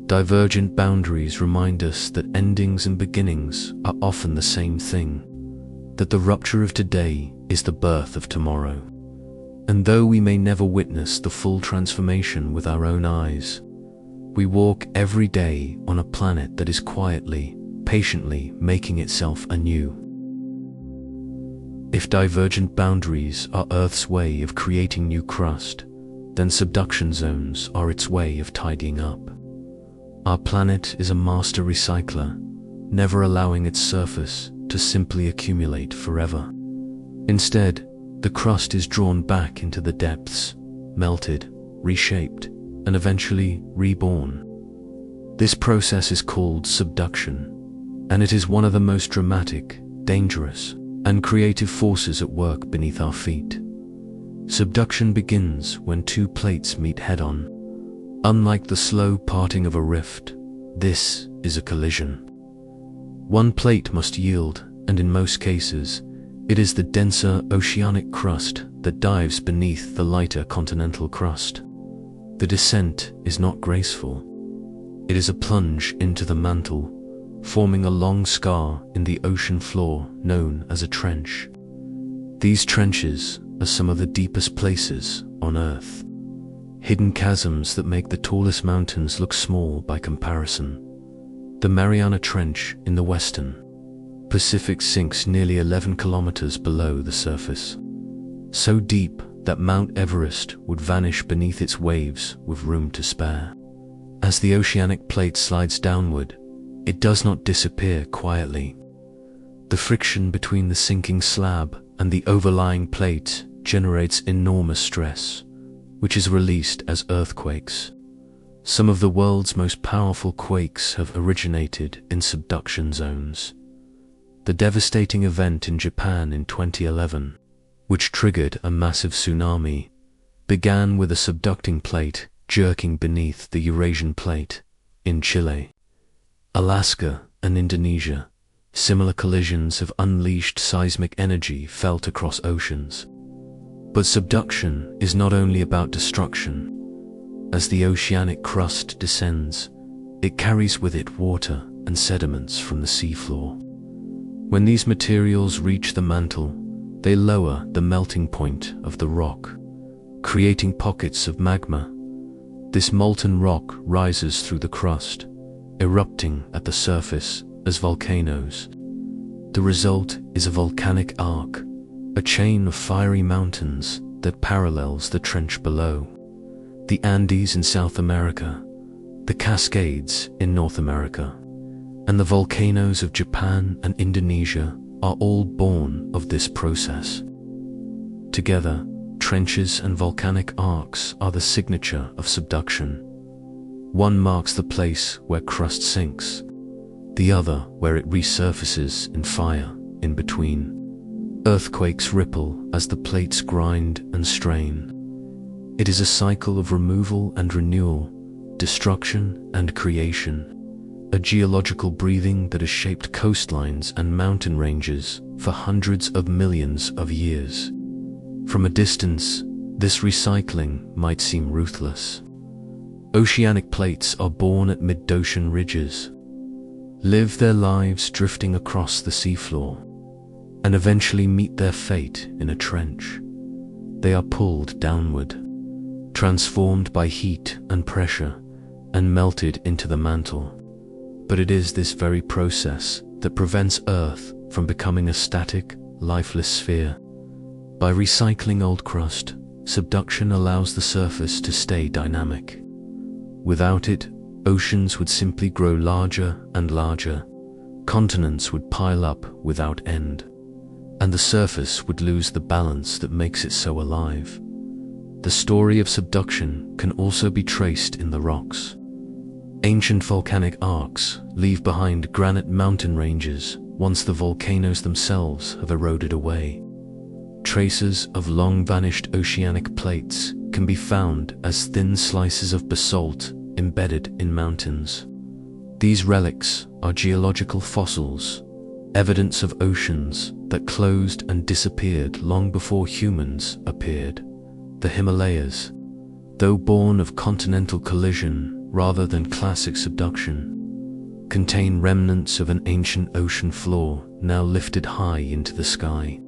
Divergent boundaries remind us that endings and beginnings are often the same thing, that the rupture of today is the birth of tomorrow. And though we may never witness the full transformation with our own eyes, we walk every day on a planet that is quietly, patiently making itself anew. If divergent boundaries are Earth's way of creating new crust, then subduction zones are its way of tidying up. Our planet is a master recycler, never allowing its surface to simply accumulate forever. Instead, the crust is drawn back into the depths, melted, reshaped, and eventually reborn. This process is called subduction, and it is one of the most dramatic, dangerous, and creative forces at work beneath our feet. Subduction begins when two plates meet head-on. Unlike the slow parting of a rift, this is a collision. One plate must yield, and in most cases, it is the denser oceanic crust that dives beneath the lighter continental crust. The descent is not graceful. It is a plunge into the mantle, forming a long scar in the ocean floor known as a trench. These trenches are some of the deepest places on Earth, hidden chasms that make the tallest mountains look small by comparison. The Mariana Trench in the western Pacific sinks nearly 11 kilometers below the surface, so deep that Mount Everest would vanish beneath its waves with room to spare. As the oceanic plate slides downward, it does not disappear quietly. The friction between the sinking slab and the overlying plate generates enormous stress, which is released as earthquakes. Some of the world's most powerful quakes have originated in subduction zones. The devastating event in Japan in 2011, which triggered a massive tsunami, began with a subducting plate jerking beneath the Eurasian plate in Chile. Alaska and Indonesia, similar collisions have unleashed seismic energy felt across oceans. But subduction is not only about destruction. As the oceanic crust descends, it carries with it water and sediments from the seafloor. When these materials reach the mantle, they lower the melting point of the rock, creating pockets of magma. This molten rock rises through the crust, erupting at the surface as volcanoes. The result is a volcanic arc, a chain of fiery mountains that parallels the trench below. The Andes in South America, the Cascades in North America, and the volcanoes of Japan and Indonesia are all born of this process. Together, trenches and volcanic arcs are the signature of subduction. One marks the place where crust sinks, the other where it resurfaces in fire in between. Earthquakes ripple as the plates grind and strain. It is a cycle of removal and renewal, destruction and creation, a geological breathing that has shaped coastlines and mountain ranges for hundreds of millions of years. From a distance, this recycling might seem ruthless. Oceanic plates are born at mid-ocean ridges, live their lives drifting across the seafloor, and eventually meet their fate in a trench. They are pulled downward, transformed by heat and pressure, and melted into the mantle. But it is this very process that prevents Earth from becoming a static, lifeless sphere. By recycling old crust, subduction allows the surface to stay dynamic. Without it, oceans would simply grow larger and larger, continents would pile up without end, and the surface would lose the balance that makes it so alive. The story of subduction can also be traced in the rocks. Ancient volcanic arcs leave behind granite mountain ranges once the volcanoes themselves have eroded away. Traces of long-vanished oceanic plates can be found as thin slices of basalt embedded in mountains. These relics are geological fossils, evidence of oceans that closed and disappeared long before humans appeared. The Himalayas, though born of continental collision rather than classic subduction, contain remnants of an ancient ocean floor now lifted high into the sky.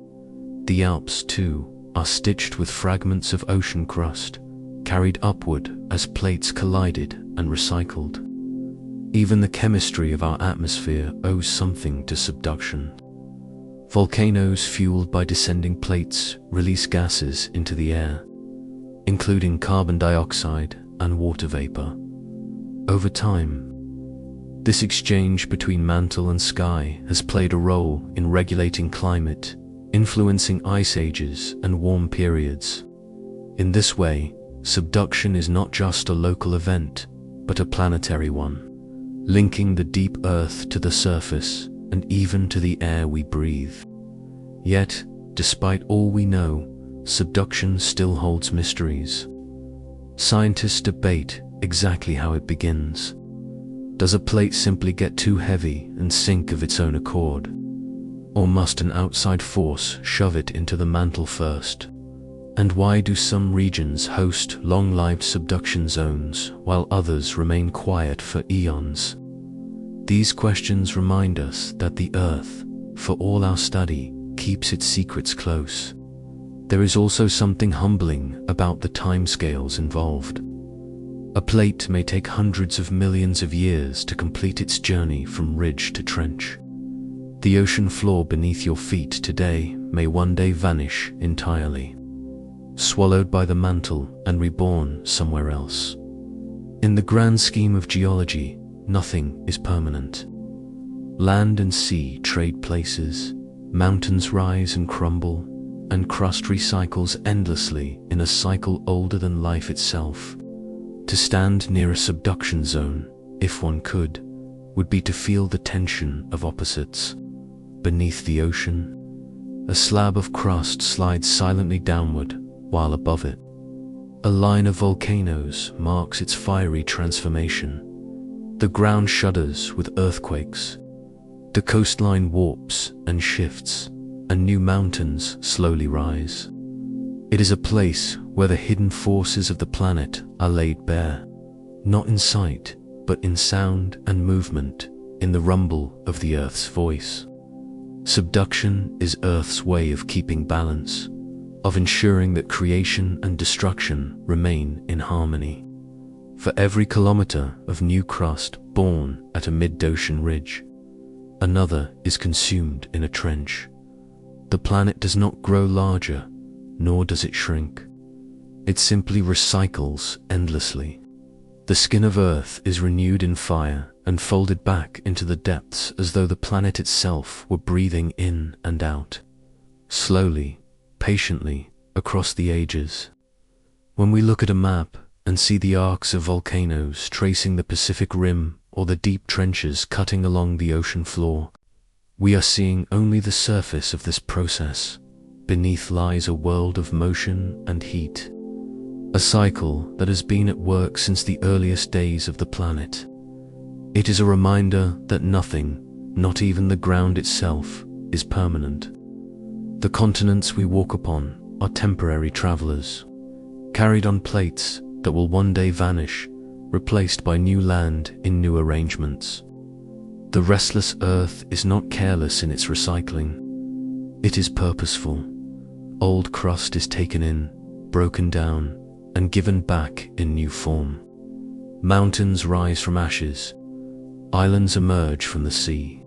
The Alps, too, are stitched with fragments of ocean crust, carried upward as plates collided and recycled. Even the chemistry of our atmosphere owes something to subduction. Volcanoes fueled by descending plates release gases into the air, including carbon dioxide and water vapor. Over time, this exchange between mantle and sky has played a role in regulating climate, influencing ice ages and warm periods. In this way, subduction is not just a local event, but a planetary one, linking the deep Earth to the surface and even to the air we breathe. Yet, despite all we know, subduction still holds mysteries. Scientists debate exactly how it begins. Does a plate simply get too heavy and sink of its own accord? Or must an outside force shove it into the mantle first? And why do some regions host long-lived subduction zones while others remain quiet for eons? These questions remind us that the Earth, for all our study, keeps its secrets close. There is also something humbling about the timescales involved. A plate may take hundreds of millions of years to complete its journey from ridge to trench. The ocean floor beneath your feet today may one day vanish entirely, swallowed by the mantle and reborn somewhere else. In the grand scheme of geology, nothing is permanent. Land and sea trade places, mountains rise and crumble, and crust recycles endlessly in a cycle older than life itself. To stand near a subduction zone, if one could, would be to feel the tension of opposites. Beneath the ocean, a slab of crust slides silently downward, while above it, a line of volcanoes marks its fiery transformation. The ground shudders with earthquakes. The coastline warps and shifts, and new mountains slowly rise. It is a place where the hidden forces of the planet are laid bare, not in sight, but in sound and movement, in the rumble of the Earth's voice. Subduction is Earth's way of keeping balance, of ensuring that creation and destruction remain in harmony. For every kilometer of new crust born at a mid-ocean ridge, another is consumed in a trench. The planet does not grow larger, nor does it shrink. It simply recycles endlessly. The skin of Earth is renewed in fire and folded back into the depths as though the planet itself were breathing in and out, slowly, patiently, across the ages. When we look at a map and see the arcs of volcanoes tracing the Pacific Rim or the deep trenches cutting along the ocean floor, we are seeing only the surface of this process. Beneath lies a world of motion and heat, a cycle that has been at work since the earliest days of the planet. It is a reminder that nothing, not even the ground itself, is permanent. The continents we walk upon are temporary travelers, carried on plates that will one day vanish, replaced by new land in new arrangements. The restless Earth is not careless in its recycling. It is purposeful. Old crust is taken in, broken down, and given back in new form. Mountains rise from ashes, islands emerge from the sea,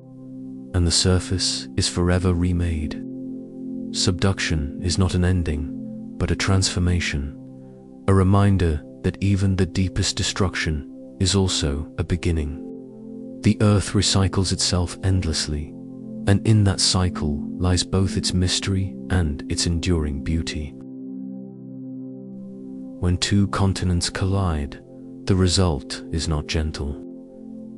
and the surface is forever remade. Subduction is not an ending, but a transformation, a reminder that even the deepest destruction is also a beginning. The Earth recycles itself endlessly, and in that cycle lies both its mystery and its enduring beauty. When two continents collide, the result is not gentle.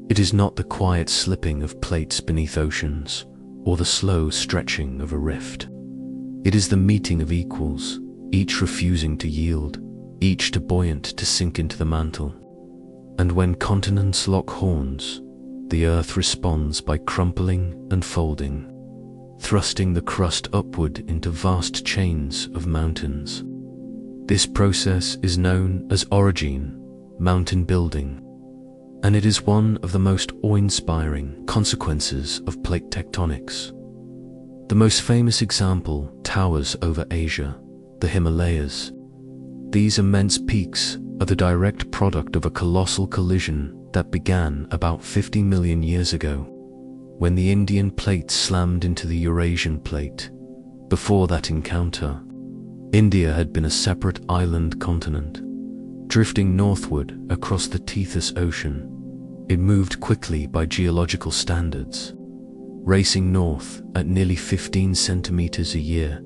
It is not the quiet slipping of plates beneath oceans, or the slow stretching of a rift. It is the meeting of equals, each refusing to yield, each too buoyant to sink into the mantle. And when continents lock horns, the Earth responds by crumpling and folding, thrusting the crust upward into vast chains of mountains. This process is known as orogene, mountain building, and it is one of the most awe-inspiring consequences of plate tectonics. The most famous example towers over Asia, the Himalayas. These immense peaks are the direct product of a colossal collision that began about 50 million years ago, when the Indian plate slammed into the Eurasian plate. Before that encounter, India had been a separate island continent. Drifting northward across the Tethys Ocean, it moved quickly by geological standards, racing north at nearly 15 centimeters a year.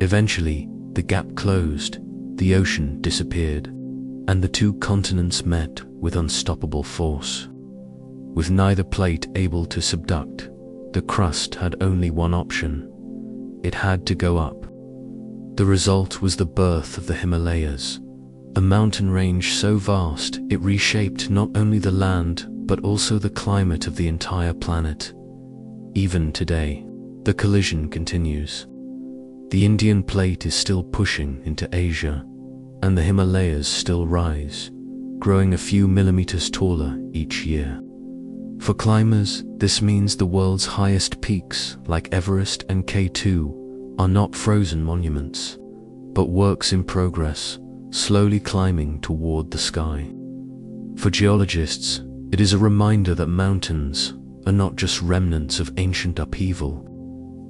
Eventually, the gap closed, the ocean disappeared, and the two continents met with unstoppable force. With neither plate able to subduct, the crust had only one option. It had to go up. The result was the birth of the Himalayas, a mountain range so vast it reshaped not only the land but also the climate of the entire planet. Even today, the collision continues. The Indian plate is still pushing into Asia, and the Himalayas still rise, growing a few millimeters taller each year. For climbers, this means the world's highest peaks, like Everest and K2, are not frozen monuments, but works in progress, slowly climbing toward the sky. For geologists, it is a reminder that mountains are not just remnants of ancient upheaval.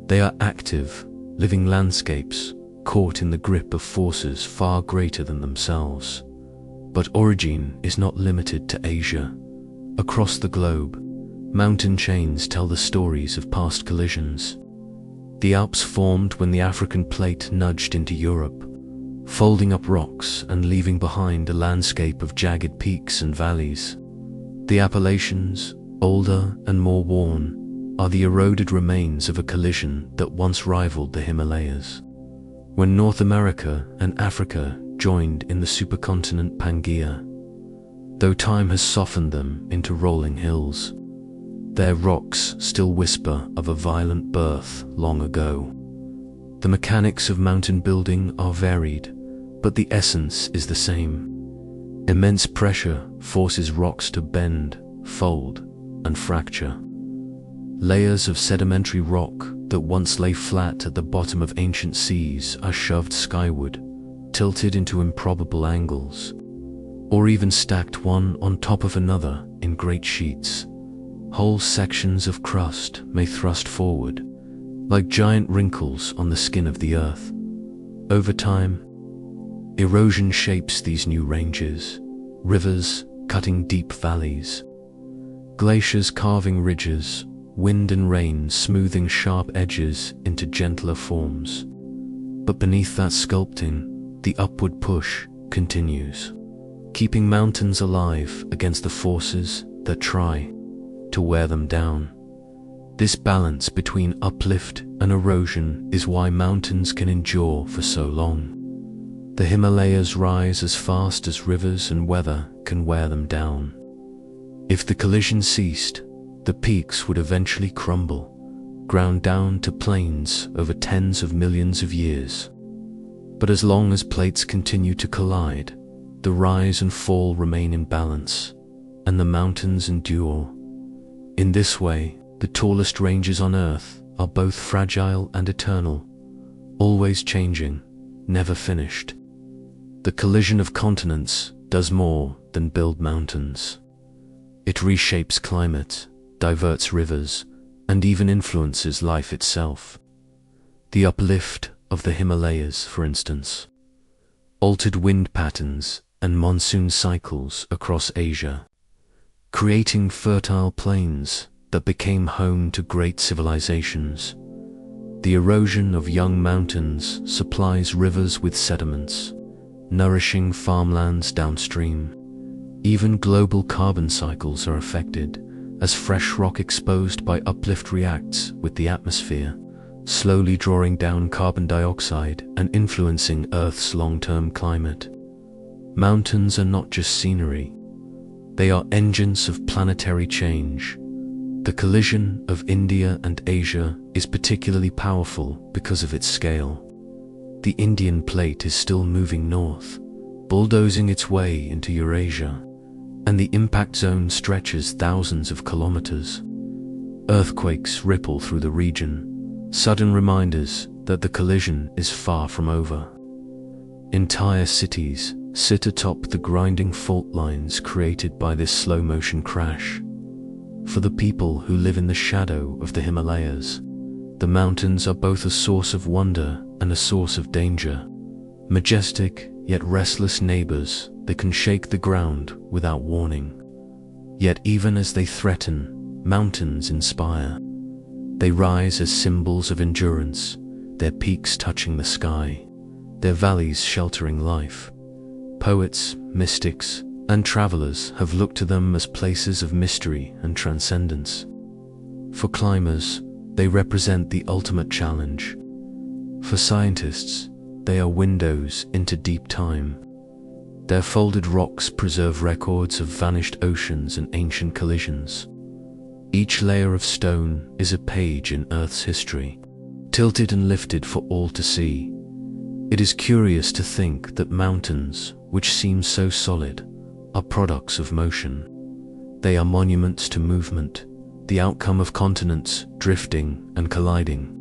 They are active, living landscapes, caught in the grip of forces far greater than themselves. But orogene is not limited to Asia. Across the globe, mountain chains tell the stories of past collisions. The Alps formed when the African plate nudged into Europe, folding up rocks and leaving behind a landscape of jagged peaks and valleys. The Appalachians, older and more worn, are the eroded remains of a collision that once rivaled the Himalayas. When North America and Africa joined in the supercontinent Pangaea, though time has softened them into rolling hills, their rocks still whisper of a violent birth long ago. The mechanics of mountain building are varied, but the essence is the same. Immense pressure forces rocks to bend, fold, and fracture. Layers of sedimentary rock that once lay flat at the bottom of ancient seas are shoved skyward, tilted into improbable angles, or even stacked one on top of another in great sheets. Whole sections of crust may thrust forward, like giant wrinkles on the skin of the earth. Over time, erosion shapes these new ranges, rivers cutting deep valleys, glaciers carving ridges, wind and rain smoothing sharp edges into gentler forms. But beneath that sculpting, the upward push continues, keeping mountains alive against the forces that try to wear them down. This balance between uplift and erosion is why mountains can endure for so long. The Himalayas rise as fast as rivers and weather can wear them down. If the collision ceased, the peaks would eventually crumble, ground down to plains over tens of millions of years. But as long as plates continue to collide, the rise and fall remain in balance, and the mountains endure. In this way, the tallest ranges on Earth are both fragile and eternal, always changing, never finished. The collision of continents does more than build mountains. It reshapes climate, diverts rivers, and even influences life itself. The uplift of the Himalayas, for instance, altered wind patterns and monsoon cycles across Asia. creating fertile plains that became home to great civilizations. The erosion of young mountains supplies rivers with sediments, nourishing farmlands downstream. Even global carbon cycles are affected, as fresh rock exposed by uplift reacts with the atmosphere, slowly drawing down carbon dioxide and influencing Earth's long-term climate. Mountains are not just scenery. They are engines of planetary change. The collision of India and Asia is particularly powerful because of its scale. The Indian plate is still moving north, bulldozing its way into Eurasia, and the impact zone stretches thousands of kilometers. Earthquakes ripple through the region, sudden reminders that the collision is far from over. Entire cities sit atop the grinding fault lines created by this slow-motion crash. For the people who live in the shadow of the Himalayas, the mountains are both a source of wonder and a source of danger. Majestic yet restless neighbors, they can shake the ground without warning. Yet even as they threaten, mountains inspire. They rise as symbols of endurance, their peaks touching the sky, their valleys sheltering life. Poets, mystics, and travelers have looked to them as places of mystery and transcendence. For climbers, they represent the ultimate challenge. For scientists, they are windows into deep time. Their folded rocks preserve records of vanished oceans and ancient collisions. Each layer of stone is a page in Earth's history, tilted and lifted for all to see. It is curious to think that mountains, which seem so solid, are products of motion. They are monuments to movement, the outcome of continents drifting and colliding.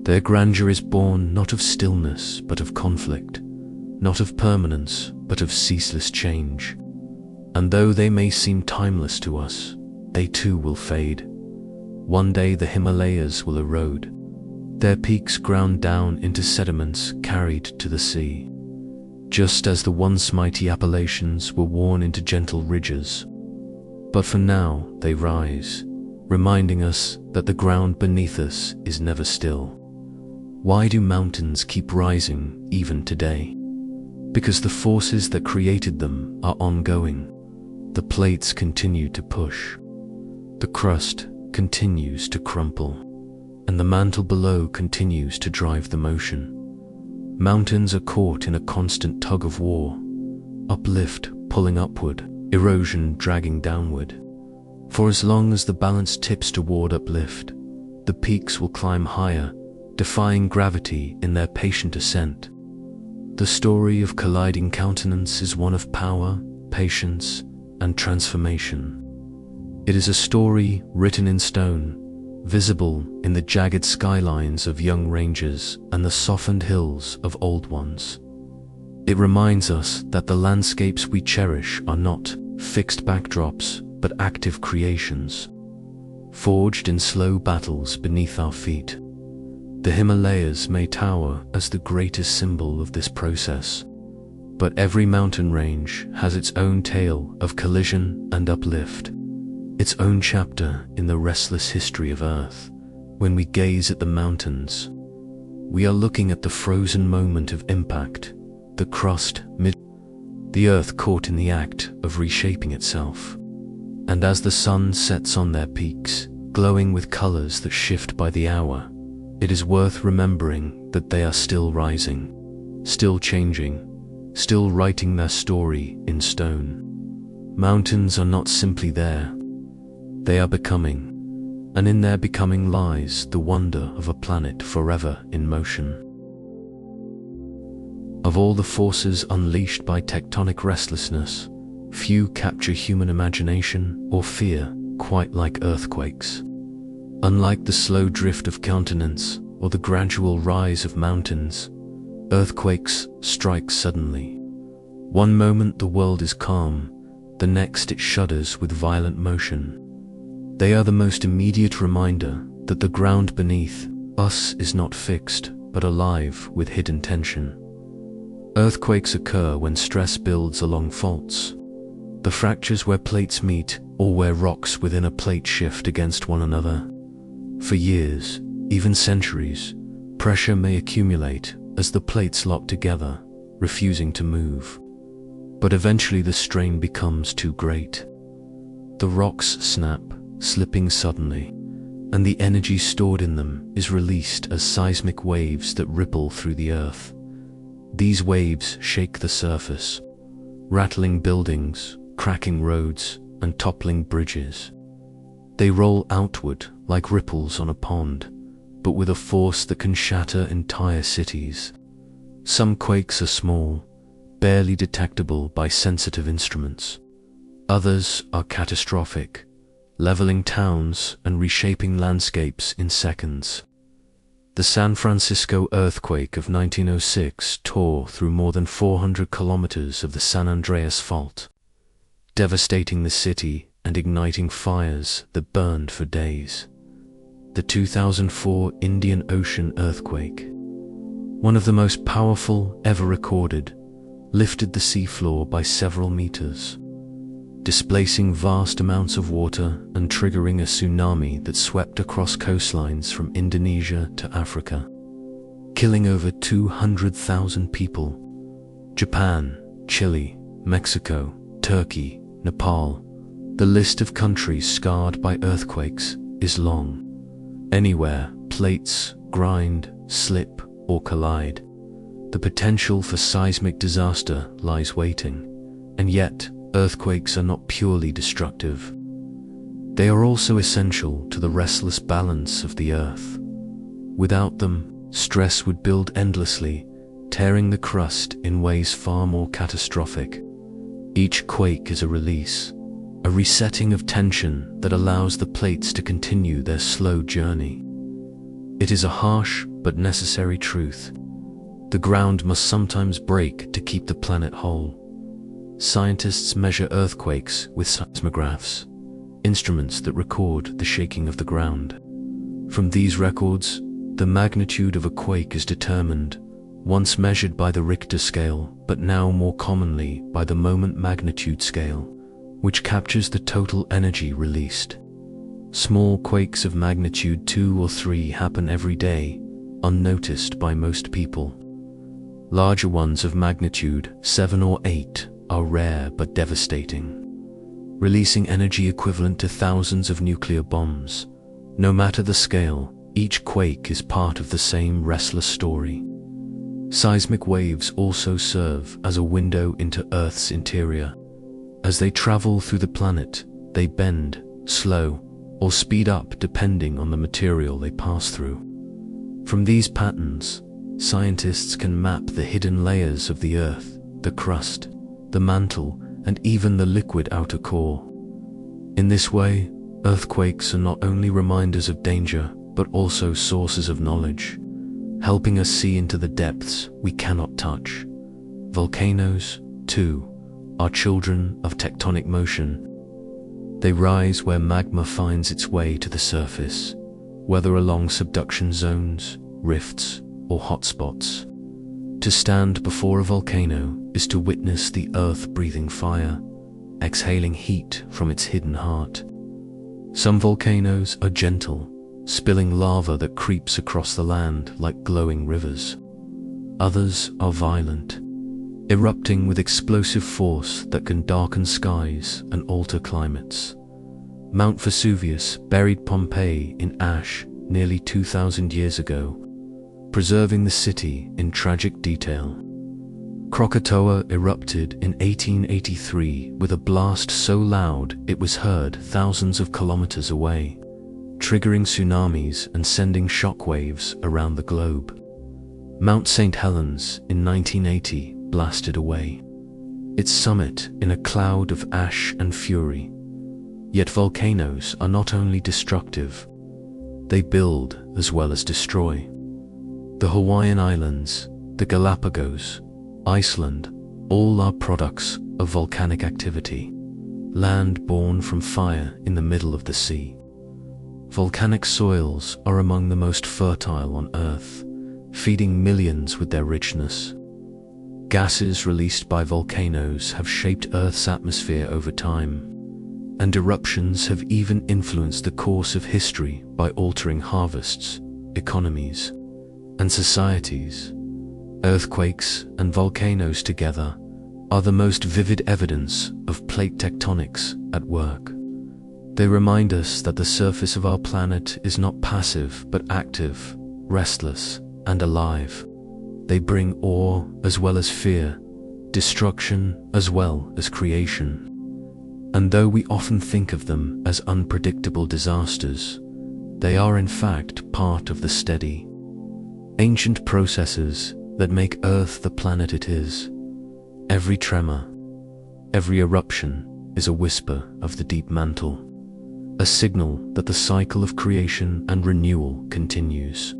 Their grandeur is born not of stillness but of conflict, not of permanence but of ceaseless change. And though they may seem timeless to us, they too will fade. One day the Himalayas will erode, their peaks ground down into sediments carried to the sea, just as the once mighty Appalachians were worn into gentle ridges. But for now they rise, reminding us that the ground beneath us is never still. Why do mountains keep rising even today? Because the forces that created them are ongoing. The plates continue to push. The crust continues to crumple, and the mantle below continues to drive the motion. Mountains are caught in a constant tug of war, uplift pulling upward, erosion dragging downward. For as long as the balance tips toward uplift, the peaks will climb higher, defying gravity in their patient ascent. The story of colliding continents is one of power, patience, and transformation. It is a story written in stone, visible in the jagged skylines of young ranges and the softened hills of old ones. It reminds us that the landscapes we cherish are not fixed backdrops but active creations, forged in slow battles beneath our feet. The Himalayas may tower as the greatest symbol of this process, but every mountain range has its own tale of collision and uplift, its own chapter in the restless history of Earth. When we gaze at the mountains, we are looking at the frozen moment of impact, the crust, the Earth caught in the act of reshaping itself. And as the sun sets on their peaks, glowing with colors that shift by the hour, it is worth remembering that they are still rising, still changing, still writing their story in stone. Mountains are not simply there, they are becoming, and in their becoming lies the wonder of a planet forever in motion. Of all the forces unleashed by tectonic restlessness, few capture human imagination or fear quite like earthquakes. Unlike the slow drift of continents or the gradual rise of mountains, earthquakes strike suddenly. One moment the world is calm, the next it shudders with violent motion. They are the most immediate reminder that the ground beneath us is not fixed but alive with hidden tension. Earthquakes occur when stress builds along faults. The fractures where plates meet or where rocks within a plate shift against one another. For years, even centuries, pressure may accumulate as the plates lock together, refusing to move. But eventually the strain becomes too great. The rocks snap, slipping suddenly, and the energy stored in them is released as seismic waves that ripple through the earth. These waves shake the surface, rattling buildings, cracking roads, and toppling bridges. They roll outward like ripples on a pond, but with a force that can shatter entire cities. Some quakes are small, barely detectable by sensitive instruments. Others are catastrophic, leveling towns and reshaping landscapes in seconds. The San Francisco earthquake of 1906 tore through more than 400 kilometers of the San Andreas Fault, devastating the city and igniting fires that burned for days. The 2004 Indian Ocean earthquake, one of the most powerful ever recorded, lifted the seafloor by several meters, displacing vast amounts of water and triggering a tsunami that swept across coastlines from Indonesia to Africa, killing over 200,000 people. Japan, Chile, Mexico, Turkey, Nepal. The list of countries scarred by earthquakes is long. Anywhere plates grind, slip, or collide, the potential for seismic disaster lies waiting. And yet, earthquakes are not purely destructive. They are also essential to the restless balance of the earth. Without them, stress would build endlessly, tearing the crust in ways far more catastrophic. Each quake is a release, a resetting of tension that allows the plates to continue their slow journey. It is a harsh but necessary truth. The ground must sometimes break to keep the planet whole. Scientists measure earthquakes with seismographs, instruments that record the shaking of the ground. From these records, the magnitude of a quake is determined, once measured by the Richter scale, but now more commonly by the moment magnitude scale, which captures the total energy released. Small quakes of magnitude 2 or 3 happen every day, unnoticed by most people. Larger ones of magnitude 7 or 8 are rare but devastating, releasing energy equivalent to thousands of nuclear bombs. No matter the scale, each quake is part of the same restless story. Seismic waves also serve as a window into Earth's interior. As they travel through the planet, they bend, slow, or speed up depending on the material they pass through. From these patterns, scientists can map the hidden layers of the Earth, the crust, the mantle, and even the liquid outer core. In this way, earthquakes are not only reminders of danger, but also sources of knowledge, helping us see into the depths we cannot touch. Volcanoes, too, are children of tectonic motion. They rise where magma finds its way to the surface, whether along subduction zones, rifts, or hotspots. To stand before a volcano is to witness the earth breathing fire, exhaling heat from its hidden heart. Some volcanoes are gentle, spilling lava that creeps across the land like glowing rivers. Others are violent, erupting with explosive force that can darken skies and alter climates. Mount Vesuvius buried Pompeii in ash nearly 2,000 years ago, preserving the city in tragic detail. Krakatoa erupted in 1883 with a blast so loud it was heard thousands of kilometers away, triggering tsunamis and sending shockwaves around the globe. Mount St. Helens in 1980 blasted away, its summit in a cloud of ash and fury. Yet volcanoes are not only destructive, they build as well as destroy. The Hawaiian Islands, the Galapagos, Iceland, all are products of volcanic activity, land born from fire in the middle of the sea. Volcanic soils are among the most fertile on Earth, feeding millions with their richness. Gases released by volcanoes have shaped Earth's atmosphere over time, and eruptions have even influenced the course of history by altering harvests, economies, and societies. Earthquakes and volcanoes together are the most vivid evidence of plate tectonics at work. They remind us that the surface of our planet is not passive but active, restless, and alive. They bring awe as well as fear, destruction as well as creation. And though we often think of them as unpredictable disasters, they are in fact part of the steady, ancient processes that make Earth the planet it is. Every tremor, every eruption is a whisper of the deep mantle, a signal that the cycle of creation and renewal continues.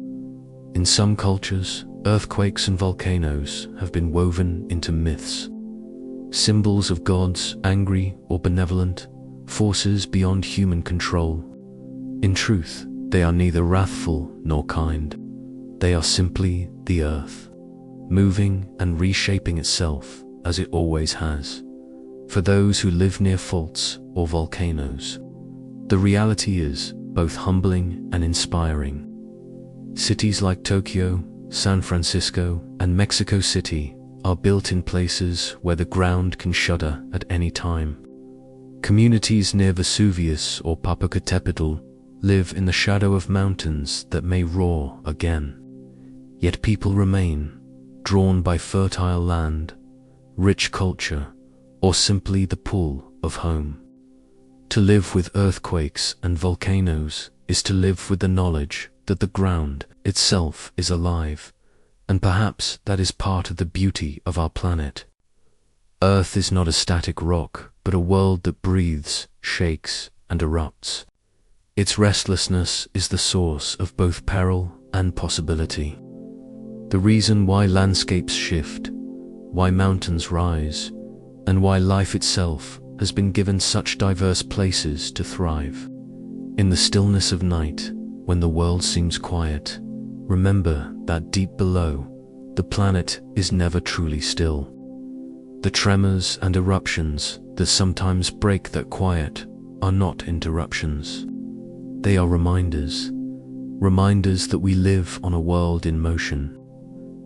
In some cultures, earthquakes and volcanoes have been woven into myths, symbols of gods, angry or benevolent, forces beyond human control. In truth, they are neither wrathful nor kind. They are simply the earth, moving and reshaping itself as it always has. For those who live near faults or volcanoes, the reality is both humbling and inspiring. Cities like Tokyo, San Francisco, and Mexico City are built in places where the ground can shudder at any time. Communities near Vesuvius or Popocatépetl live in the shadow of mountains that may roar again. Yet people remain, drawn by fertile land, rich culture, or simply the pull of home. To live with earthquakes and volcanoes is to live with the knowledge that the ground itself is alive, and perhaps that is part of the beauty of our planet. Earth is not a static rock, but a world that breathes, shakes, and erupts. Its restlessness is the source of both peril and possibility. The reason why landscapes shift, why mountains rise, and why life itself has been given such diverse places to thrive. In the stillness of night, when the world seems quiet, remember that deep below, the planet is never truly still. The tremors and eruptions that sometimes break that quiet are not interruptions. They are reminders that we live on a world in motion,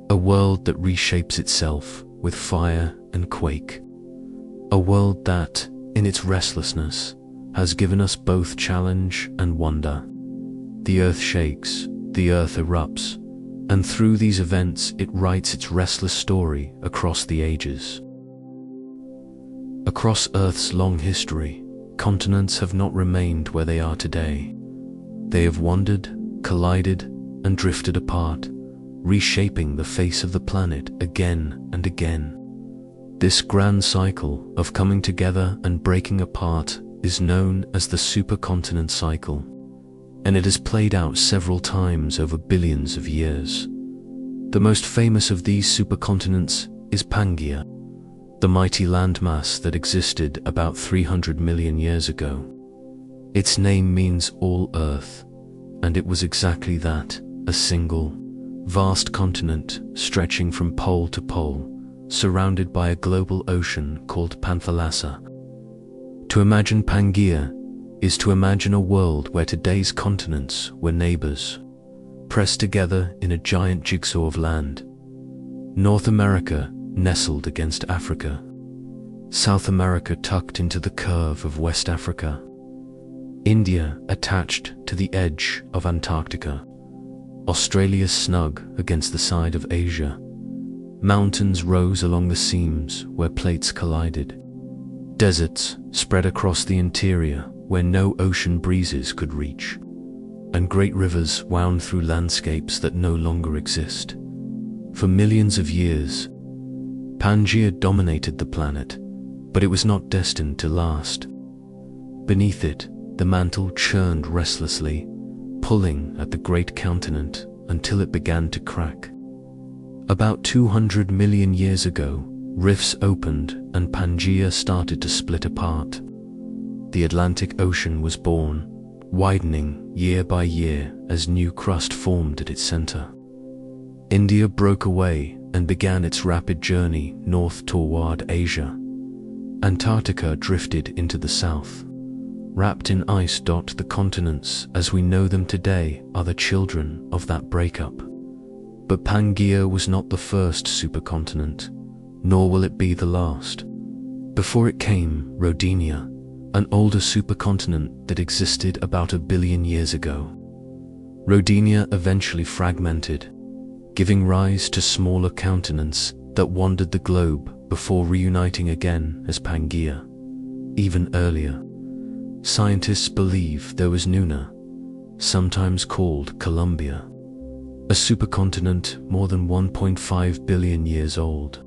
a world that reshapes itself with fire and quake, a world that, in its restlessness, has given us both challenge and wonder. The earth shakes, the earth erupts, and through these events it writes its restless story across the ages. Across Earth's long history, continents have not remained where they are today. They have wandered, collided, and drifted apart, reshaping the face of the planet again and again. This grand cycle of coming together and breaking apart is known as the supercontinent cycle, and it has played out several times over billions of years. The most famous of these supercontinents is Pangaea, the mighty landmass that existed about 300 million years ago. Its name means all Earth, and it was exactly that, a single, vast continent stretching from pole to pole, surrounded by a global ocean called Panthalassa. To imagine Pangaea is to imagine a world where today's continents were neighbors, pressed together in a giant jigsaw of land. North America nestled against Africa, South America tucked into the curve of West Africa, India attached to the edge of Antarctica, Australia snug against the side of Asia. Mountains rose along the seams where plates collided. Deserts spread across the interior where no ocean breezes could reach, and great rivers wound through landscapes that no longer exist. For millions of years, Pangaea dominated the planet, but it was not destined to last. Beneath it, the mantle churned restlessly, pulling at the great continent until it began to crack. About 200 million years ago, rifts opened and Pangaea started to split apart. The Atlantic Ocean was born, widening year by year as new crust formed at its center. India broke away and began its rapid journey north toward Asia. Antarctica drifted into the south. wrapped in ice. The continents as we know them today are the children of that breakup. But Pangaea was not the first supercontinent, nor will it be the last. Before it came Rodinia, an older supercontinent that existed about 1 billion years ago. Rodinia eventually fragmented, giving rise to smaller continents that wandered the globe before reuniting again as Pangaea. Even earlier, scientists believe there was Nuna, sometimes called Columbia, a supercontinent more than 1.5 billion years old.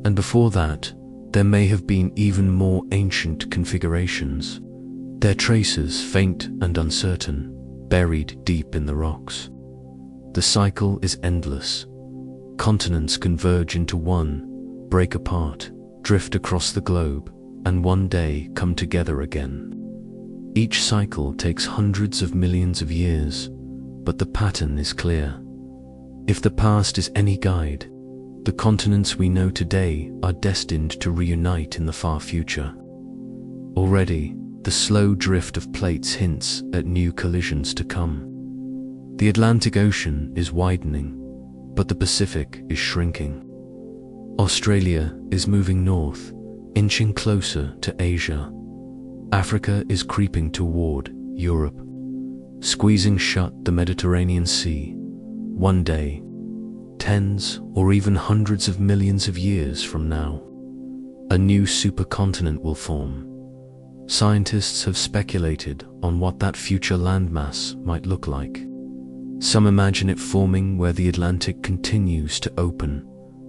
And before that, there may have been even more ancient configurations, their traces faint and uncertain, buried deep in the rocks. The cycle is endless. Continents converge into one, break apart, drift across the globe, and one day come together again. Each cycle takes hundreds of millions of years, but the pattern is clear. If the past is any guide, the continents we know today are destined to reunite in the far future. Already, the slow drift of plates hints at new collisions to come. The Atlantic Ocean is widening, but the Pacific is shrinking. Australia is moving north, inching closer to Asia. Africa is creeping toward Europe, squeezing shut the Mediterranean Sea. One day, tens or even hundreds of millions of years from now, a new supercontinent will form. Scientists have speculated on what that future landmass might look like. Some imagine it forming where the Atlantic continues to open,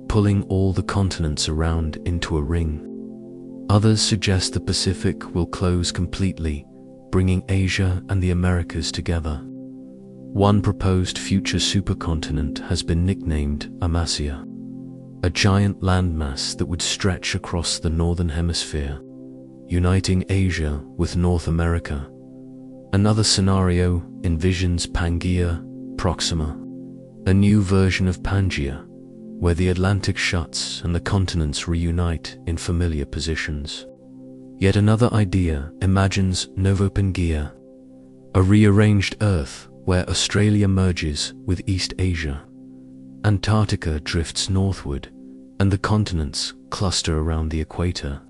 pulling all the continents around into a ring. Others suggest the Pacific will close completely, bringing Asia and the Americas together. One proposed future supercontinent has been nicknamed Amasya, a giant landmass that would stretch across the northern hemisphere, uniting Asia with North America. Another scenario envisions Pangaea Proxima, a new version of Pangaea, where the Atlantic shuts and the continents reunite in familiar positions. Yet another idea imagines Novopangaea, a rearranged Earth where Australia merges with East Asia. Antarctica drifts northward, and the continents cluster around the equator.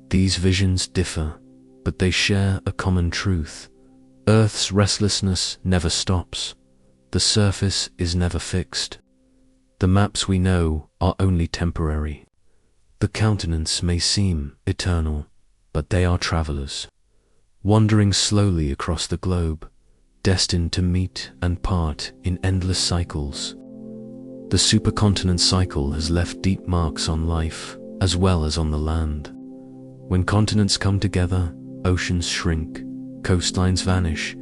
These visions differ, but they share a common truth. Earth's restlessness never stops. The surface is never fixed. The maps we know are only temporary. The continents may seem eternal, but they are travelers, wandering slowly across the globe, destined to meet and part in endless cycles. The supercontinent cycle has left deep marks on life, as well as on the land. When continents come together, oceans shrink, coastlines vanish,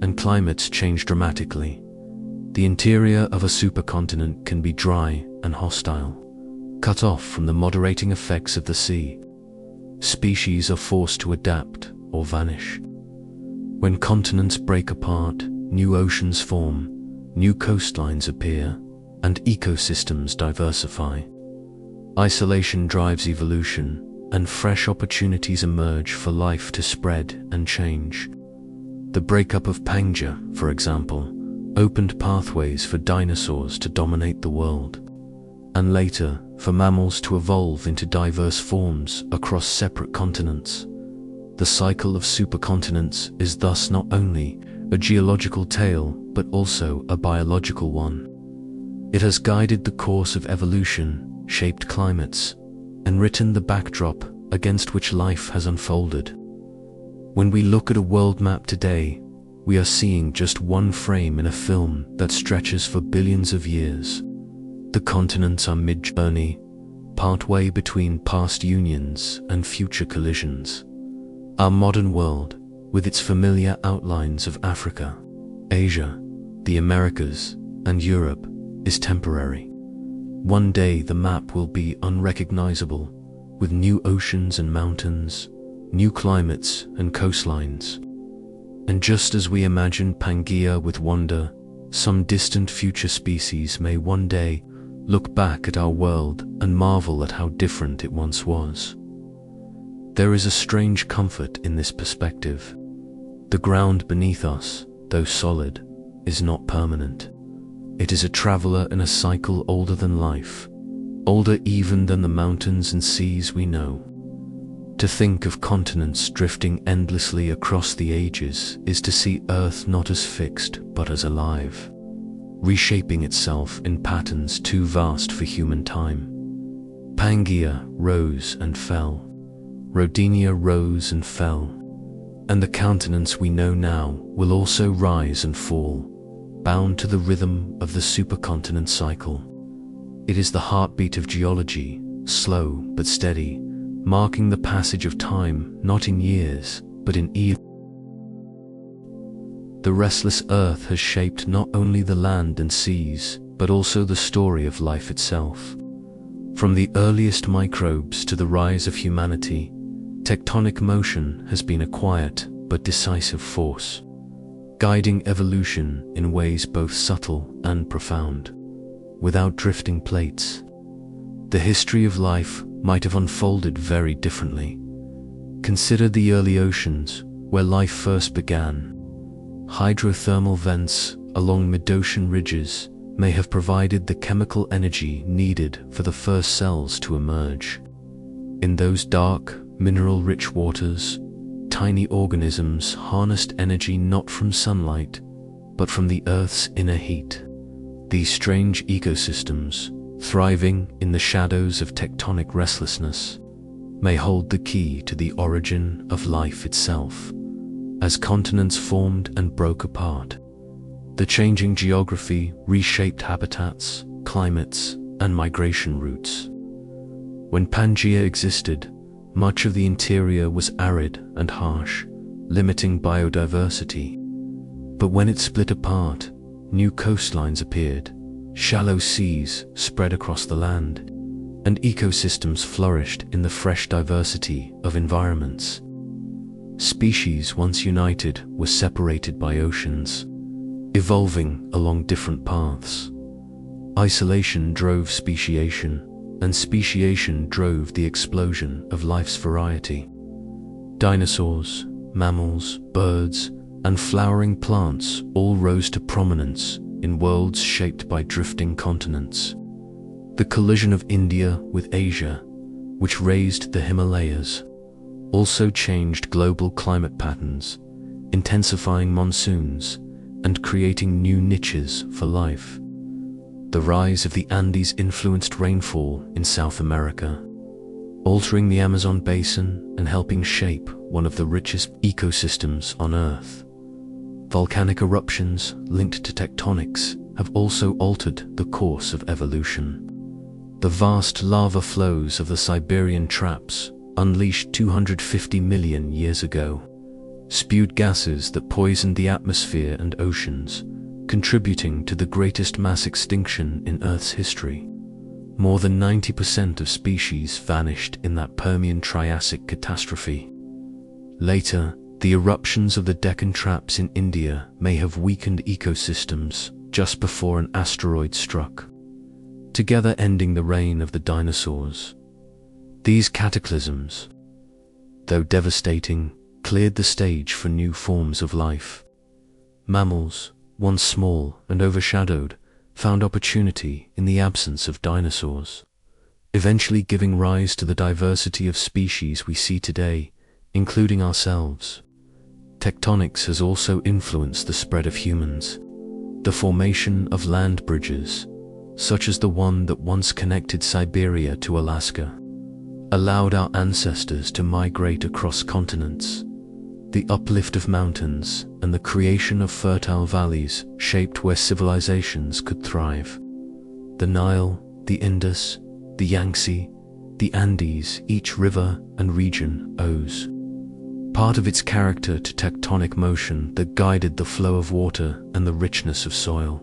and climates change dramatically. The interior of a supercontinent can be dry and hostile, cut off from the moderating effects of the sea. Species are forced to adapt or vanish. When continents break apart, new oceans form, new coastlines appear, and ecosystems diversify. Isolation drives evolution, and fresh opportunities emerge for life to spread and change. The breakup of Pangaea, for example, opened pathways for dinosaurs to dominate the world, and later for mammals to evolve into diverse forms across separate continents. The cycle of supercontinents is thus not only a geological tale, but also a biological one. It has guided the course of evolution, shaped climates, and written the backdrop against which life has unfolded. When we look at a world map today, we are seeing just one frame in a film that stretches for billions of years. The continents are mid-journey, partway between past unions and future collisions. Our modern world, with its familiar outlines of Africa, Asia, the Americas, and Europe, is temporary. One day the map will be unrecognizable, with new oceans and mountains, new climates and coastlines. And just as we imagine Pangaea with wonder, some distant future species may one day look back at our world and marvel at how different it once was. There is a strange comfort in this perspective. The ground beneath us, though solid, is not permanent. It is a traveler in a cycle older than life, older even than the mountains and seas we know. To think of continents drifting endlessly across the ages is to see Earth not as fixed but as alive, reshaping itself in patterns too vast for human time. Pangaea rose and fell, Rodinia rose and fell, and the continents we know now will also rise and fall, bound to the rhythm of the supercontinent cycle. It is the heartbeat of geology, slow but steady, marking the passage of time not in years, but in eons. The restless earth has shaped not only the land and seas, but also the story of life itself. From the earliest microbes to the rise of humanity, tectonic motion has been a quiet but decisive force, guiding evolution in ways both subtle and profound. Without drifting plates, the history of life might have unfolded very differently. Consider the early oceans, where life first began. Hydrothermal vents along mid-ocean ridges may have provided the chemical energy needed for the first cells to emerge. In those dark, mineral-rich waters, tiny organisms harnessed energy not from sunlight, but from the Earth's inner heat. These strange ecosystems, thriving in the shadows of tectonic restlessness, may hold the key to the origin of life itself. As continents formed and broke apart, the changing geography reshaped habitats, climates, and migration routes. When Pangaea existed, much of the interior was arid and harsh, limiting biodiversity. But when it split apart, new coastlines appeared, shallow seas spread across the land, and ecosystems flourished in the fresh diversity of environments. Species once united were separated by oceans, evolving along different paths. Isolation drove speciation, and speciation drove the explosion of life's variety. Dinosaurs, mammals, birds, and flowering plants all rose to prominence in worlds shaped by drifting continents. The collision of India with Asia, which raised the Himalayas, also changed global climate patterns, intensifying monsoons and creating new niches for life. The rise of the Andes influenced rainfall in South America, altering the Amazon basin and helping shape one of the richest ecosystems on Earth. Volcanic eruptions linked to tectonics have also altered the course of evolution. The vast lava flows of the Siberian Traps, unleashed 250 million years ago, spewed gases that poisoned the atmosphere and oceans, contributing to the greatest mass extinction in Earth's history. More than 90% of species vanished in that Permian-Triassic catastrophe. Later, the eruptions of the Deccan Traps in India may have weakened ecosystems just before an asteroid struck, together ending the reign of the dinosaurs. These cataclysms, though devastating, cleared the stage for new forms of life. Mammals, once small and overshadowed, found opportunity in the absence of dinosaurs, eventually giving rise to the diversity of species we see today, including ourselves. Tectonics has also influenced the spread of humans. The formation of land bridges, such as the one that once connected Siberia to Alaska, allowed our ancestors to migrate across continents. The uplift of mountains and the creation of fertile valleys shaped where civilizations could thrive. The Nile, the Indus, the Yangtze, the Andes, each river and region owes part of its character to tectonic motion that guided the flow of water and the richness of soil.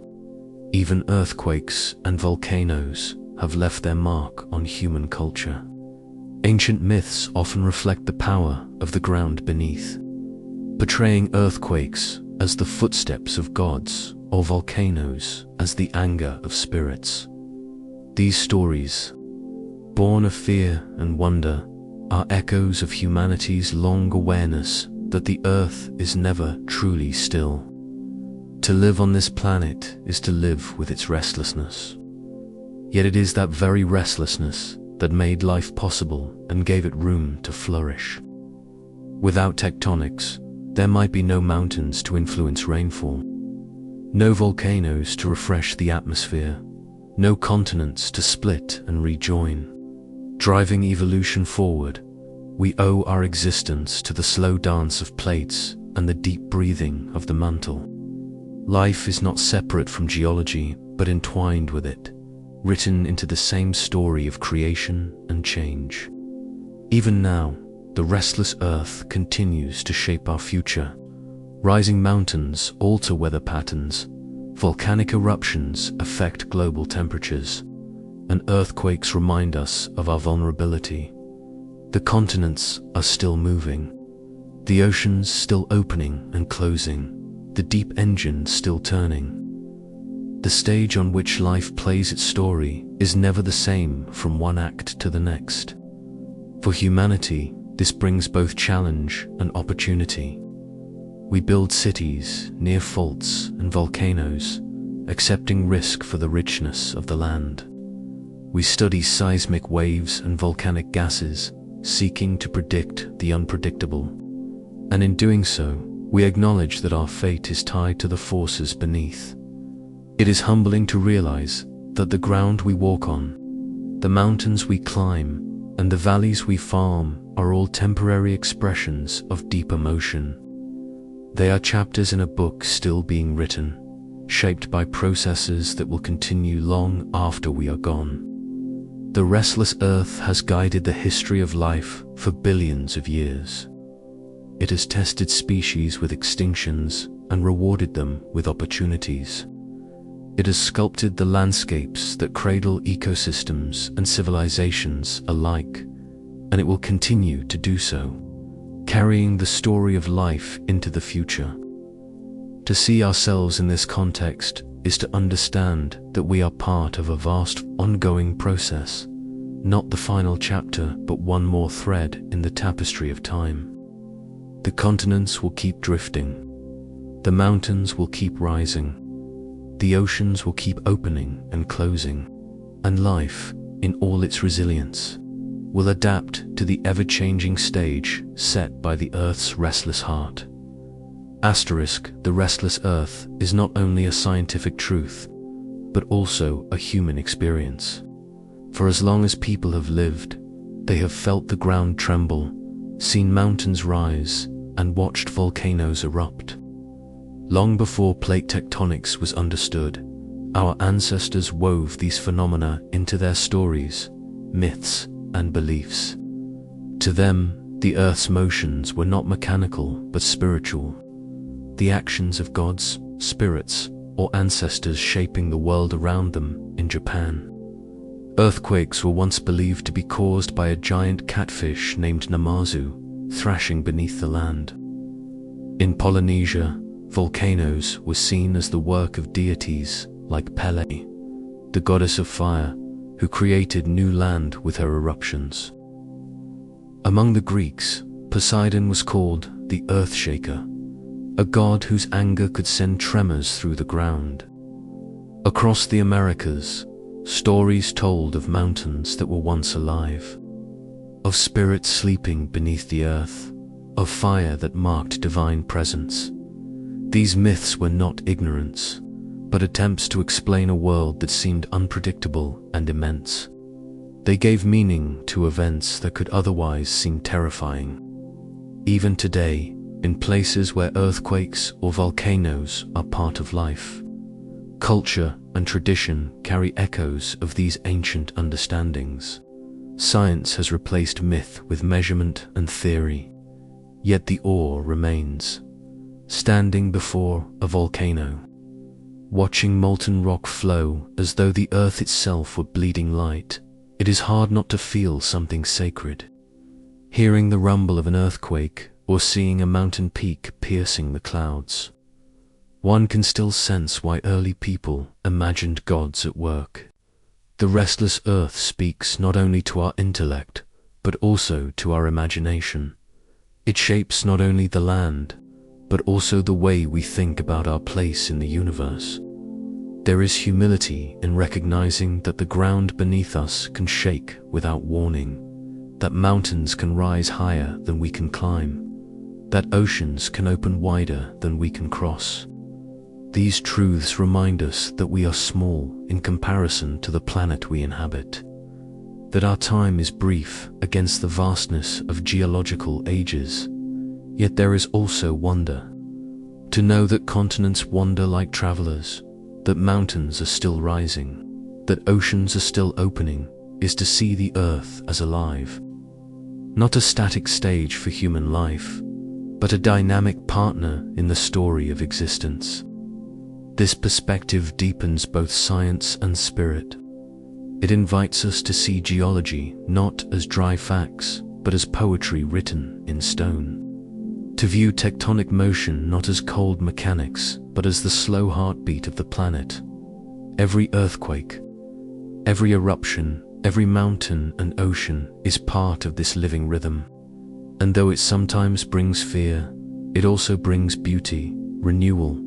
Even earthquakes and volcanoes have left their mark on human culture. Ancient myths often reflect the power of the ground beneath, portraying earthquakes as the footsteps of gods or volcanoes as the anger of spirits. These stories, born of fear and wonder, are echoes of humanity's long awareness that the earth is never truly still. To live on this planet is to live with its restlessness. Yet it is that very restlessness that made life possible and gave it room to flourish. Without tectonics, there might be no mountains to influence rainfall, no volcanoes to refresh the atmosphere, no continents to split and rejoin. Driving evolution forward, we owe our existence to the slow dance of plates and the deep breathing of the mantle. Life is not separate from geology, but entwined with it, written into the same story of creation and change. Even now, the restless earth continues to shape our future. Rising mountains alter weather patterns, volcanic eruptions affect global temperatures, and earthquakes remind us of our vulnerability. The continents are still moving, the oceans still opening and closing, the deep engine still turning. The stage on which life plays its story is never the same from one act to the next. For humanity, this brings both challenge and opportunity. We build cities near faults and volcanoes, accepting risk for the richness of the land. We study seismic waves and volcanic gases, seeking to predict the unpredictable. And in doing so, we acknowledge that our fate is tied to the forces beneath. It is humbling to realize that the ground we walk on, the mountains we climb, and the valleys we farm are all temporary expressions of deep emotion. They are chapters in a book still being written, shaped by processes that will continue long after we are gone. The restless earth has guided the history of life for billions of years. It has tested species with extinctions and rewarded them with opportunities. It has sculpted the landscapes that cradle ecosystems and civilizations alike, and it will continue to do so, carrying the story of life into the future. To see ourselves in this context is to understand that we are part of a vast ongoing process, not the final chapter, but one more thread in the tapestry of time. The continents will keep drifting, the mountains will keep rising, the oceans will keep opening and closing, and life, in all its resilience, will adapt to the ever-changing stage set by the Earth's restless heart. Asterisk, the restless Earth is not only a scientific truth, but also a human experience. For as long as people have lived, they have felt the ground tremble, seen mountains rise, and watched volcanoes erupt. Long before plate tectonics was understood, our ancestors wove these phenomena into their stories, myths, and beliefs. To them, the Earth's motions were not mechanical but spiritual, the actions of gods, spirits, or ancestors shaping the world around them. In Japan, earthquakes were once believed to be caused by a giant catfish named Namazu thrashing beneath the land. In Polynesia, volcanoes were seen as the work of deities like Pele, the goddess of fire, who created new land with her eruptions. Among the Greeks, Poseidon was called the Earthshaker, a god whose anger could send tremors through the ground. Across the Americas, stories told of mountains that were once alive, of spirits sleeping beneath the earth, of fire that marked divine presence. These myths were not ignorance, but attempts to explain a world that seemed unpredictable and immense. They gave meaning to events that could otherwise seem terrifying. Even today, in places where earthquakes or volcanoes are part of life, culture and tradition carry echoes of these ancient understandings. Science has replaced myth with measurement and theory, yet the awe remains. Standing before a volcano, watching molten rock flow as though the earth itself were bleeding light, it is hard not to feel something sacred. Hearing the rumble of an earthquake or seeing a mountain peak piercing the clouds, one can still sense why early people imagined gods at work. The restless earth speaks not only to our intellect, but also to our imagination. It shapes not only the land, but also the way we think about our place in the universe. There is humility in recognizing that the ground beneath us can shake without warning, that mountains can rise higher than we can climb, that oceans can open wider than we can cross. These truths remind us that we are small in comparison to the planet we inhabit, that our time is brief against the vastness of geological ages. Yet there is also wonder. To know that continents wander like travelers, that mountains are still rising, that oceans are still opening, is to see the earth as alive. Not a static stage for human life, but a dynamic partner in the story of existence. This perspective deepens both science and spirit. It invites us to see geology not as dry facts, but as poetry written in stone. To view tectonic motion not as cold mechanics, but as the slow heartbeat of the planet. Every earthquake, every eruption, every mountain and ocean is part of this living rhythm. And though it sometimes brings fear, it also brings beauty, renewal,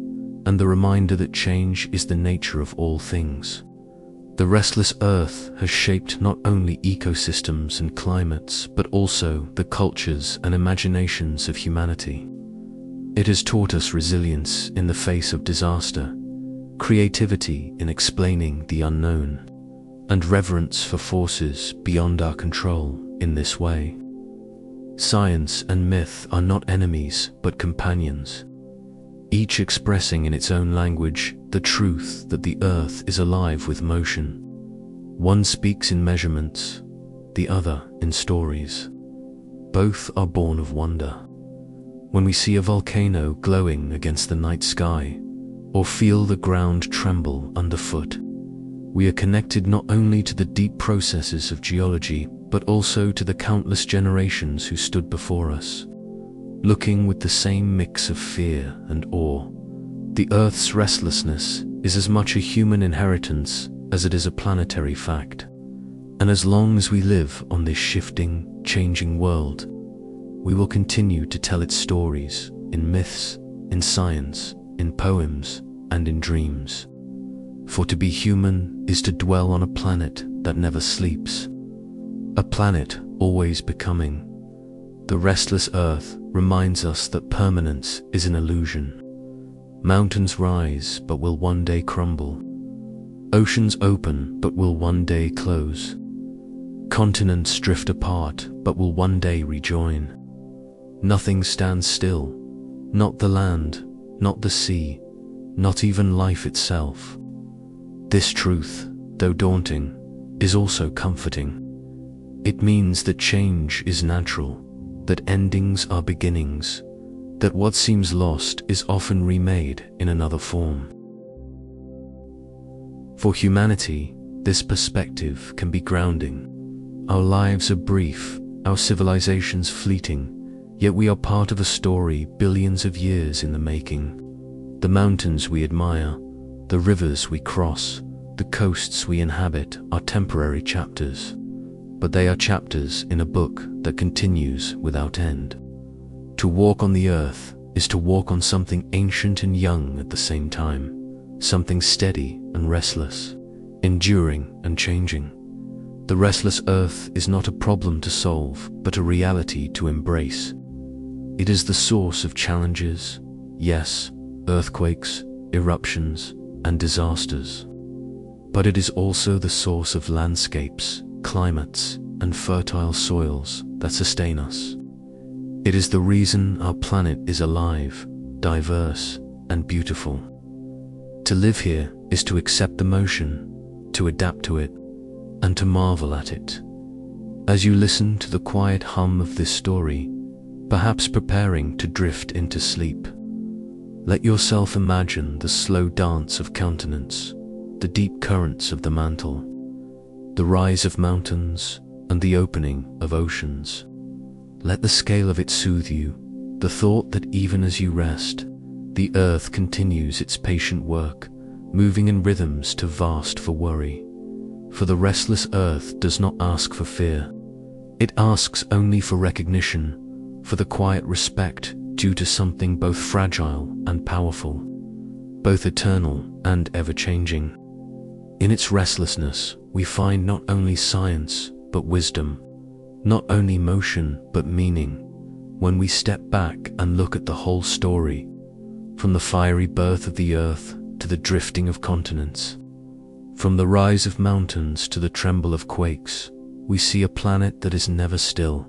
and the reminder that change is the nature of all things. The restless earth has shaped not only ecosystems and climates, but also the cultures and imaginations of humanity. It has taught us resilience in the face of disaster, creativity in explaining the unknown, and reverence for forces beyond our control in this way. Science and myth are not enemies, but companions, each expressing in its own language the truth that the earth is alive with motion. One speaks in measurements, the other in stories. Both are born of wonder. When we see a volcano glowing against the night sky, or feel the ground tremble underfoot, we are connected not only to the deep processes of geology, but also to the countless generations who stood before us, looking with the same mix of fear and awe. The Earth's restlessness is as much a human inheritance as it is a planetary fact. And as long as we live on this shifting, changing world, we will continue to tell its stories in myths, in science, in poems, and in dreams. For to be human is to dwell on a planet that never sleeps, a planet always becoming. The restless earth reminds us that permanence is an illusion. Mountains rise but will one day crumble. Oceans open but will one day close. Continents drift apart but will one day rejoin. Nothing stands still, not the land, not the sea, not even life itself. This truth, though daunting, is also comforting. It means that change is natural, that endings are beginnings, that what seems lost is often remade in another form. For humanity, this perspective can be grounding. Our lives are brief, our civilizations fleeting, yet we are part of a story billions of years in the making. The mountains we admire, the rivers we cross, the coasts we inhabit are temporary chapters, but they are chapters in a book that continues without end. To walk on the earth is to walk on something ancient and young at the same time, something steady and restless, enduring and changing. The restless earth is not a problem to solve, but a reality to embrace. It is the source of challenges, yes, earthquakes, eruptions, and disasters. But it is also the source of landscapes, climates, and fertile soils that sustain us. It is the reason our planet is alive, diverse, and beautiful. To live here is to accept the motion, to adapt to it, and to marvel at it. As you listen to the quiet hum of this story, perhaps preparing to drift into sleep, let yourself imagine the slow dance of countenance, the deep currents of the mantle, the rise of mountains, and the opening of oceans. Let the scale of it soothe you, the thought that even as you rest, the earth continues its patient work, moving in rhythms too vast for worry. For the restless earth does not ask for fear, It asks only for recognition, for the quiet respect due to something both fragile and powerful, both eternal and ever-changing. In its restlessness, we find not only science but wisdom, not only motion but meaning. When we step back and look at the whole story, from the fiery birth of the earth to the drifting of continents, from the rise of mountains to the tremble of quakes, we see a planet that is never still.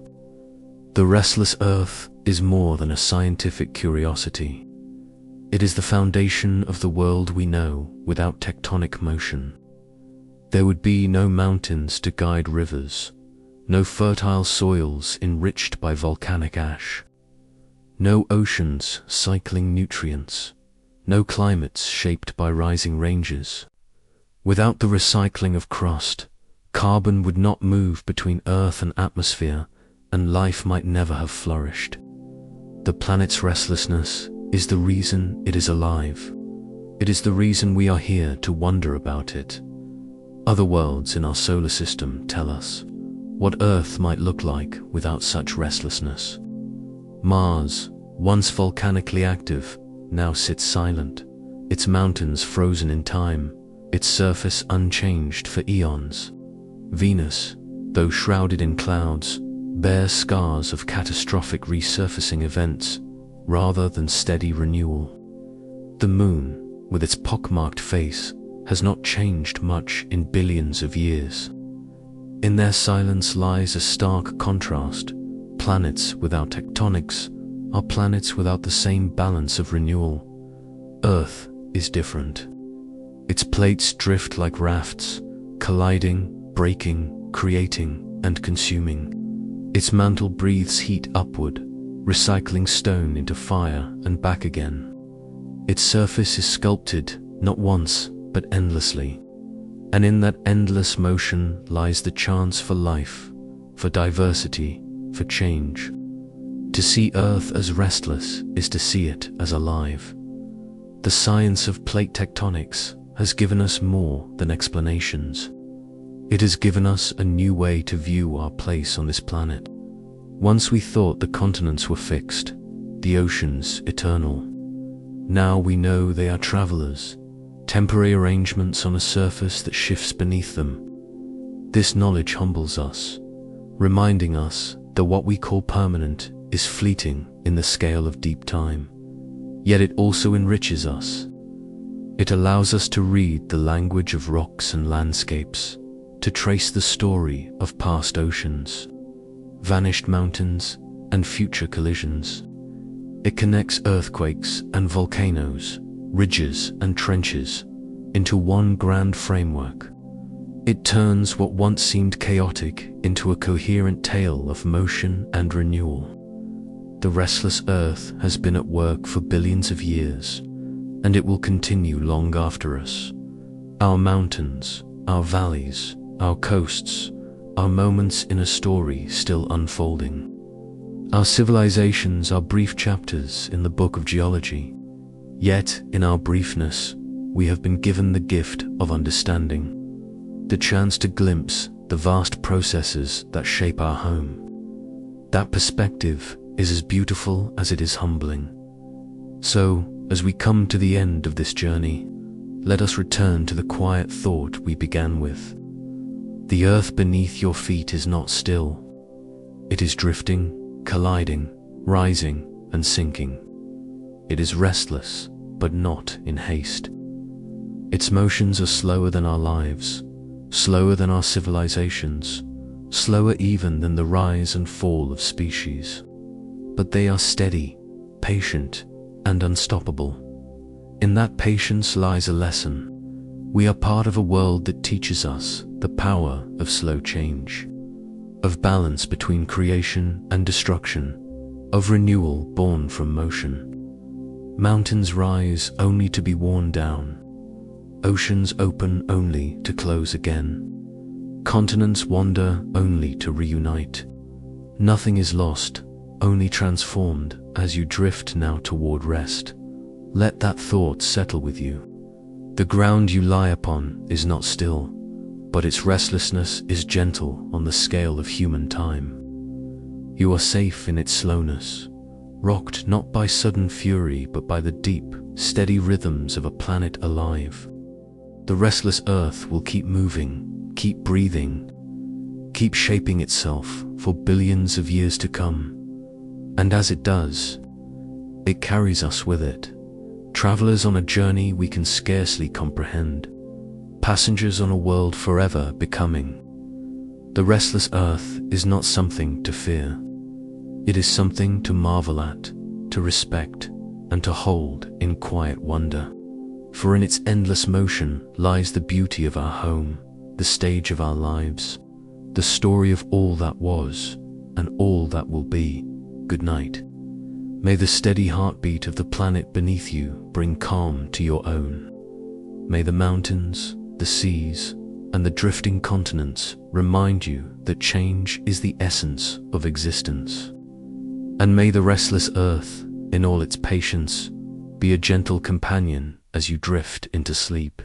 The restless earth is more than a scientific curiosity. It is the foundation of the world we know. Without tectonic motion, there would be no mountains to guide rivers, no fertile soils enriched by volcanic ash, no oceans cycling nutrients, no climates shaped by rising ranges. Without the recycling of crust, carbon would not move between Earth and atmosphere, and life might never have flourished. The planet's restlessness is the reason it is alive. It is the reason we are here to wonder about it. Other worlds in our solar system tell us what Earth might look like without such restlessness. Mars, once volcanically active, now sits silent, its mountains frozen in time, its surface unchanged for eons. Venus, though shrouded in clouds, bears scars of catastrophic resurfacing events rather than steady renewal. The Moon, with its pockmarked face, has not changed much in billions of years. In their silence lies a stark contrast. Planets without tectonics are planets without the same balance of renewal. Earth is different. Its plates drift like rafts, colliding, breaking, creating, and consuming. Its mantle breathes heat upward, recycling stone into fire and back again. Its surface is sculpted, not once, but endlessly. And in that endless motion lies the chance for life, for diversity, for change. To see Earth as restless is to see it as alive. The science of plate tectonics has given us more than explanations. It has given us a new way to view our place on this planet. Once we thought the continents were fixed, the oceans eternal. Now we know they are travelers, temporary arrangements on a surface that shifts beneath them. This knowledge humbles us, reminding us that what we call permanent is fleeting in the scale of deep time. Yet it also enriches us. It allows us to read the language of rocks and landscapes, to trace the story of past oceans, vanished mountains, and future collisions. It connects earthquakes and volcanoes, ridges and trenches, into one grand framework. It turns what once seemed chaotic into a coherent tale of motion and renewal. The restless Earth has been at work for billions of years, and it will continue long after us. Our mountains, our valleys, our coasts, are moments in a story still unfolding. Our civilizations are brief chapters in the book of geology. Yet, in our briefness, we have been given the gift of understanding, the chance to glimpse the vast processes that shape our home. That perspective is as beautiful as it is humbling. So, as we come to the end of this journey, let us return to the quiet thought we began with. The earth beneath your feet is not still. It is drifting, colliding, rising, and sinking. It is restless, but not in haste. Its motions are slower than our lives, slower than our civilizations, slower even than the rise and fall of species. But they are steady, patient, and unstoppable. In that patience lies a lesson. We are part of a world that teaches us the power of slow change, of balance between creation and destruction, of renewal born from motion. Mountains rise only to be worn down. Oceans open only to close again. Continents wander only to reunite. Nothing is lost, only transformed as you drift now toward rest. Let that thought settle with you. The ground you lie upon is not still, but its restlessness is gentle on the scale of human time. You are safe in its slowness, rocked not by sudden fury but by the deep, steady rhythms of a planet alive. The restless earth will keep moving, keep breathing, keep shaping itself for billions of years to come. And as it does, it carries us with it, travelers on a journey we can scarcely comprehend, passengers on a world forever becoming. The restless earth is not something to fear. It is something to marvel at, to respect, and to hold in quiet wonder. For in its endless motion lies the beauty of our home, the stage of our lives, the story of all that was and all that will be. Good night. May the steady heartbeat of the planet beneath you bring calm to your own. May the mountains, the seas, and the drifting continents remind you that change is the essence of existence. And may the restless earth, in all its patience, be a gentle companion as you drift into sleep.